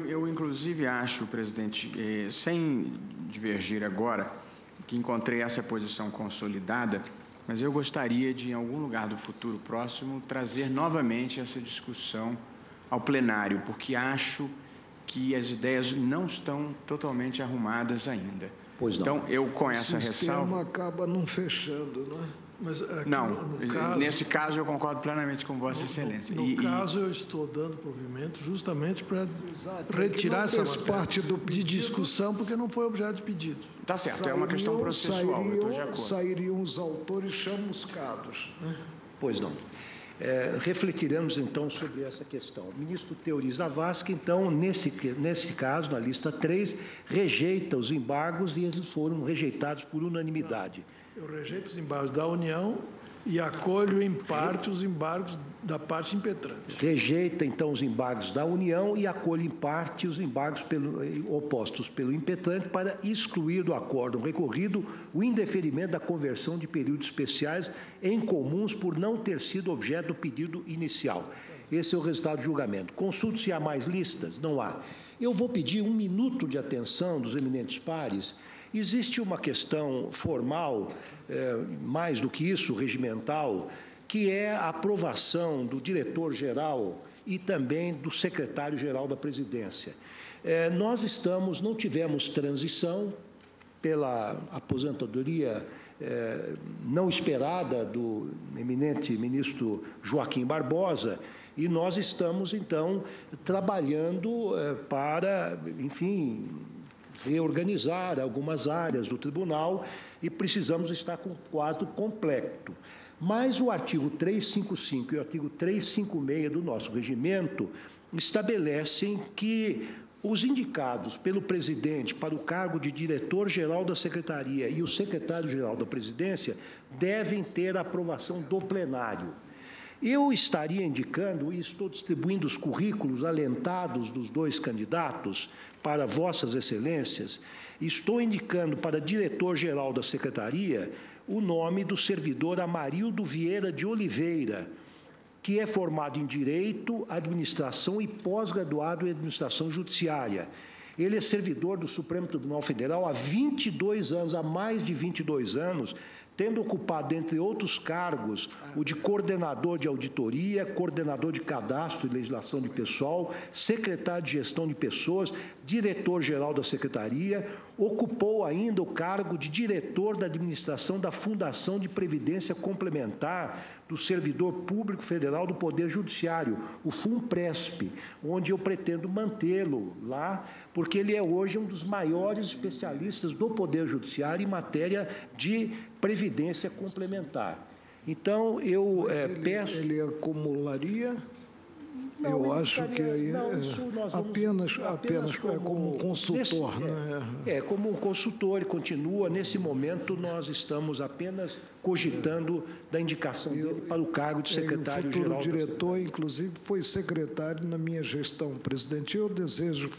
Eu inclusive acho, presidente, sem divergir agora, que encontrei essa posição consolidada, mas eu gostaria de, em algum lugar do futuro próximo, trazer novamente essa discussão ao plenário, porque acho que as ideias não estão totalmente arrumadas ainda. Pois não. Então, eu com essa ressalva... O sistema acaba não fechando, né? Mas aqui, Não, caso, nesse caso eu concordo plenamente com Vossa Excelência. No caso, eu estou dando provimento justamente para retirar essa parte de discussão, porque não foi objeto de pedido. Tá certo, é uma questão processual, eu estou de acordo. Sairiam os autores chamuscados, né? Pois não. Refletiremos, então, sobre essa questão. O ministro Teori Zavascki, então, nesse caso, na lista 3, rejeita os embargos e eles foram rejeitados por unanimidade. Eu rejeito os embargos da União e acolho, em parte, os embargos da parte impetrante. Rejeita, então, os embargos da União e acolhe, em parte, os embargos opostos pelo impetrante para excluir do acórdão recorrido o indeferimento da conversão de períodos especiais em comuns por não ter sido objeto do pedido inicial. Esse é o resultado do julgamento. Consulte se há mais listas. Não há. Eu vou pedir 1 minuto de atenção dos eminentes pares. Existe uma questão formal, mais do que isso, regimental, que é a aprovação do diretor-geral e também do secretário-geral da presidência. Nós não tivemos transição pela aposentadoria não esperada do eminente ministro Joaquim Barbosa, e nós estamos, então, trabalhando para, enfim, reorganizar algumas áreas do tribunal e precisamos estar com o quadro completo. Mas o artigo 355 e o artigo 356 do nosso regimento estabelecem que os indicados pelo presidente para o cargo de diretor-geral da secretaria e o secretário-geral da presidência devem ter a aprovação do plenário. Eu estaria indicando, e estou distribuindo os currículos alentados dos 2 candidatos para Vossas Excelências, estou indicando para diretor-geral da Secretaria o nome do servidor Amarildo Vieira de Oliveira, que é formado em Direito, Administração e pós-graduado em Administração Judiciária. Ele é servidor do Supremo Tribunal Federal há 22 anos, há mais de 22 anos, tendo ocupado, entre outros cargos, o de coordenador de auditoria, coordenador de cadastro e legislação de pessoal, secretário de gestão de pessoas, diretor-geral da secretaria, ocupou ainda o cargo de diretor da administração da Fundação de Previdência Complementar do Servidor Público Federal do Poder Judiciário, o FUNPRESP, onde eu pretendo mantê-lo lá, porque ele é hoje um dos maiores especialistas do Poder Judiciário em matéria de previdência complementar. Então, eu peço... Ele acumularia... Não, eu acho que aí apenas como consultor. Como um consultor, ele continua. Nesse momento, nós estamos apenas cogitando da indicação dele para o cargo de secretário-geral. O futuro diretor, inclusive, foi secretário na minha gestão, presidente. Eu desejo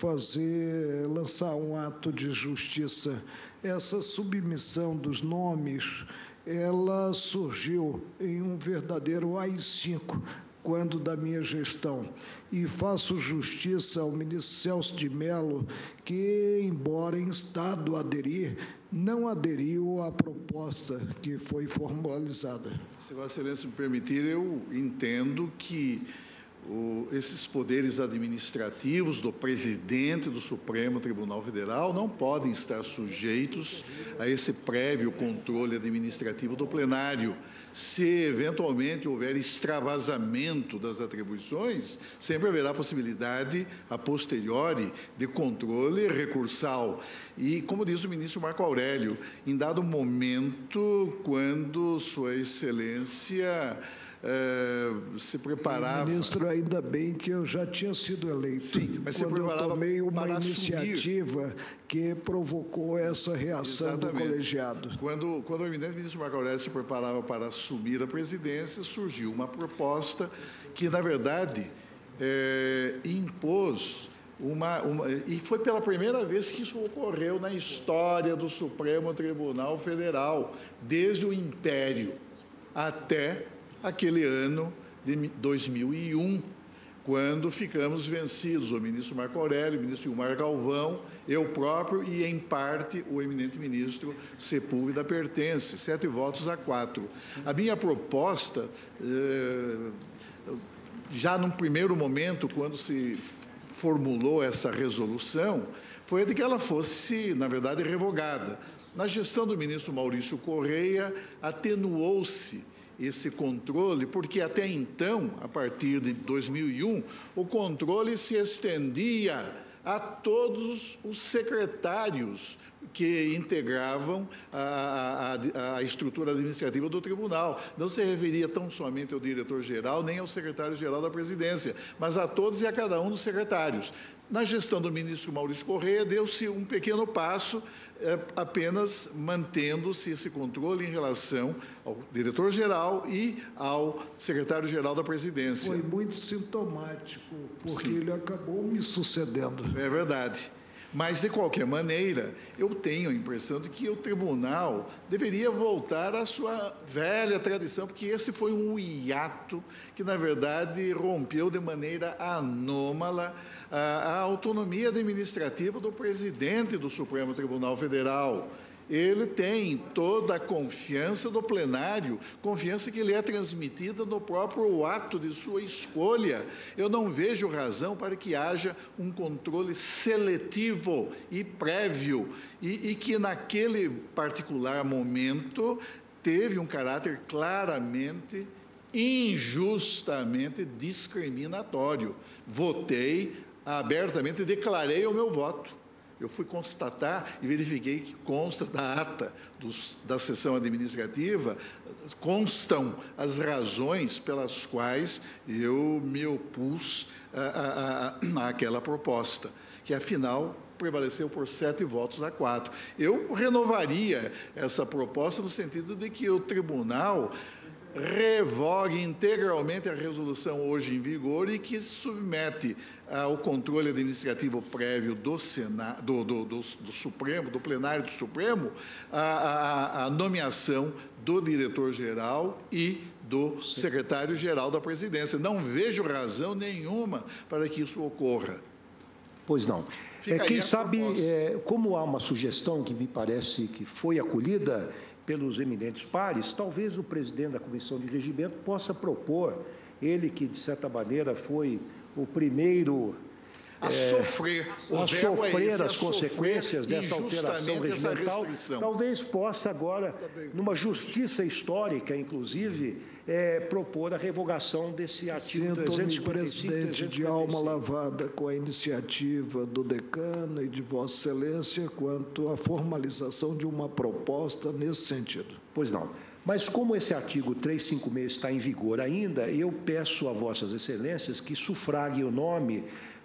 lançar um ato de justiça. Essa submissão dos nomes, ela surgiu em um verdadeiro AI-5, quando da minha gestão. E faço justiça ao ministro Celso de Mello, que, embora em estado aderir, não aderiu à proposta que foi formalizada. Se Vossa Excelência me permitir, eu entendo que esses poderes administrativos do presidente do Supremo Tribunal Federal não podem estar sujeitos a esse prévio controle administrativo do plenário. Se eventualmente houver extravasamento das atribuições, sempre haverá possibilidade, a posteriori, de controle recursal. E, como diz o ministro Marco Aurélio, em dado momento, quando Sua Excelência se preparava... Ministro, ainda bem que eu já tinha sido eleito. Sim, mas se preparava eu tomei uma iniciativa que provocou essa reação do colegiado. Quando o eminente ministro Marco Aurélio se preparava para assumir a presidência, surgiu uma proposta que, na verdade, impôs e foi pela primeira vez que isso ocorreu na história do Supremo Tribunal Federal, desde o Império até aquele ano de 2001, quando ficamos vencidos, o ministro Marco Aurélio, o ministro Gilmar Galvão, eu próprio e, em parte, o eminente ministro Sepúlveda Pertence, 7-4. A minha proposta, já num primeiro momento, quando se formulou essa resolução foi a de que ela fosse, na verdade, revogada. Na gestão do ministro Maurício Correia, atenuou-se esse controle, porque até então, a partir de 2001, o controle se estendia a todos os secretários que integravam a estrutura administrativa do tribunal. Não se referia tão somente ao diretor-geral, nem ao secretário-geral da presidência, mas a todos e a cada um dos secretários. Na gestão do ministro Maurício Correia, deu-se um pequeno passo, apenas mantendo-se esse controle em relação ao diretor-geral e ao secretário-geral da presidência. Foi muito sintomático, porque ele acabou me sucedendo. É verdade. Mas, de qualquer maneira, eu tenho a impressão de que o tribunal deveria voltar à sua velha tradição, porque esse foi um hiato que, na verdade, rompeu de maneira anômala a autonomia administrativa do presidente do Supremo Tribunal Federal. Ele tem toda a confiança do plenário, confiança que lhe é transmitida no próprio ato de sua escolha. Eu não vejo razão para que haja um controle seletivo e prévio, e que naquele particular momento teve um caráter claramente, injustamente discriminatório. Votei abertamente, declarei o meu voto. Eu fui constatar e verifiquei que consta da ata da sessão administrativa, constam as razões pelas quais eu me opus àquela proposta, que, afinal, prevaleceu por 7 votos a 4. Eu renovaria essa proposta no sentido de que o tribunal revogue integralmente a resolução hoje em vigor e que submete ao controle administrativo prévio do Senado, do Supremo, do plenário do Supremo, a nomeação do diretor-geral e do secretário-geral da presidência. Não vejo razão nenhuma para que isso ocorra. Pois não. Quem sabe, como há uma sugestão que me parece que foi acolhida pelos eminentes pares, talvez o presidente da Comissão de Regimento possa propor, ele que, de certa maneira, foi o primeiro a sofrer as consequências dessa alteração regimental, talvez possa agora, numa justiça histórica, inclusive, propor a revogação desse artigo 355. Presidente, de alma lavada com a iniciativa do decano e de Vossa Excelência quanto à formalização de uma proposta nesse sentido. Pois não. Mas como esse artigo 356 está em vigor ainda, eu peço a Vossas Excelências que sufraguem o nome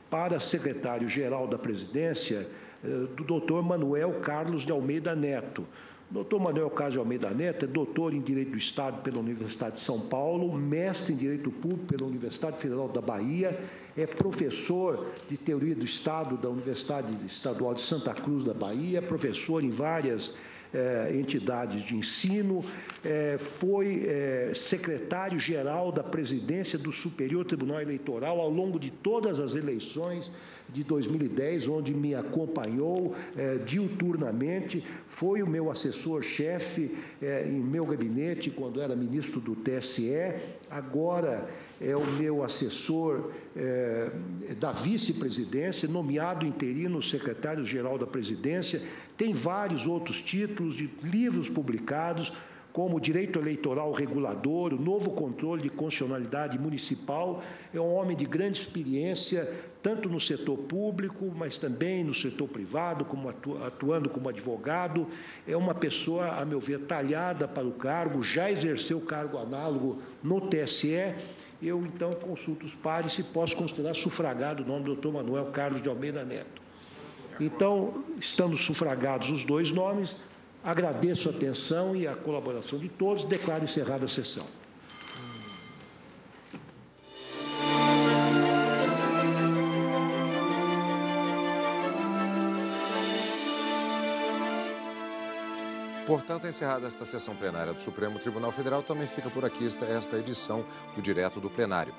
para secretário-geral da presidência do doutor Manuel Carlos de Almeida Neto. O doutor Manuel Carlos de Almeida Neto é doutor em Direito do Estado pela Universidade de São Paulo, mestre em Direito Público pela Universidade Federal da Bahia, é professor de Teoria do Estado da Universidade Estadual de Santa Cruz da Bahia, professor em várias entidades de ensino, foi secretário-geral da presidência do Superior Tribunal Eleitoral ao longo de todas as eleições de 2010, onde me acompanhou diuturnamente, foi o meu assessor-chefe em meu gabinete quando era ministro do TSE, agora é o meu assessor da vice-presidência, nomeado interino secretário-geral da presidência, tem vários outros títulos de livros publicados, como Direito Eleitoral Regulador, o Novo Controle de Constitucionalidade Municipal. É um homem de grande experiência, tanto no setor público, mas também no setor privado, como atuando como advogado. É uma pessoa, a meu ver, talhada para o cargo, já exerceu cargo análogo no TSE. Eu, então, consulto os pares se posso considerar sufragado o nome do doutor Manuel Carlos de Almeida Neto. Então, estando sufragados os dois nomes, agradeço a atenção e a colaboração de todos, declaro encerrada a sessão. Portanto, encerrada esta sessão plenária do Supremo Tribunal Federal, também fica por aqui esta edição do Direto do Plenário.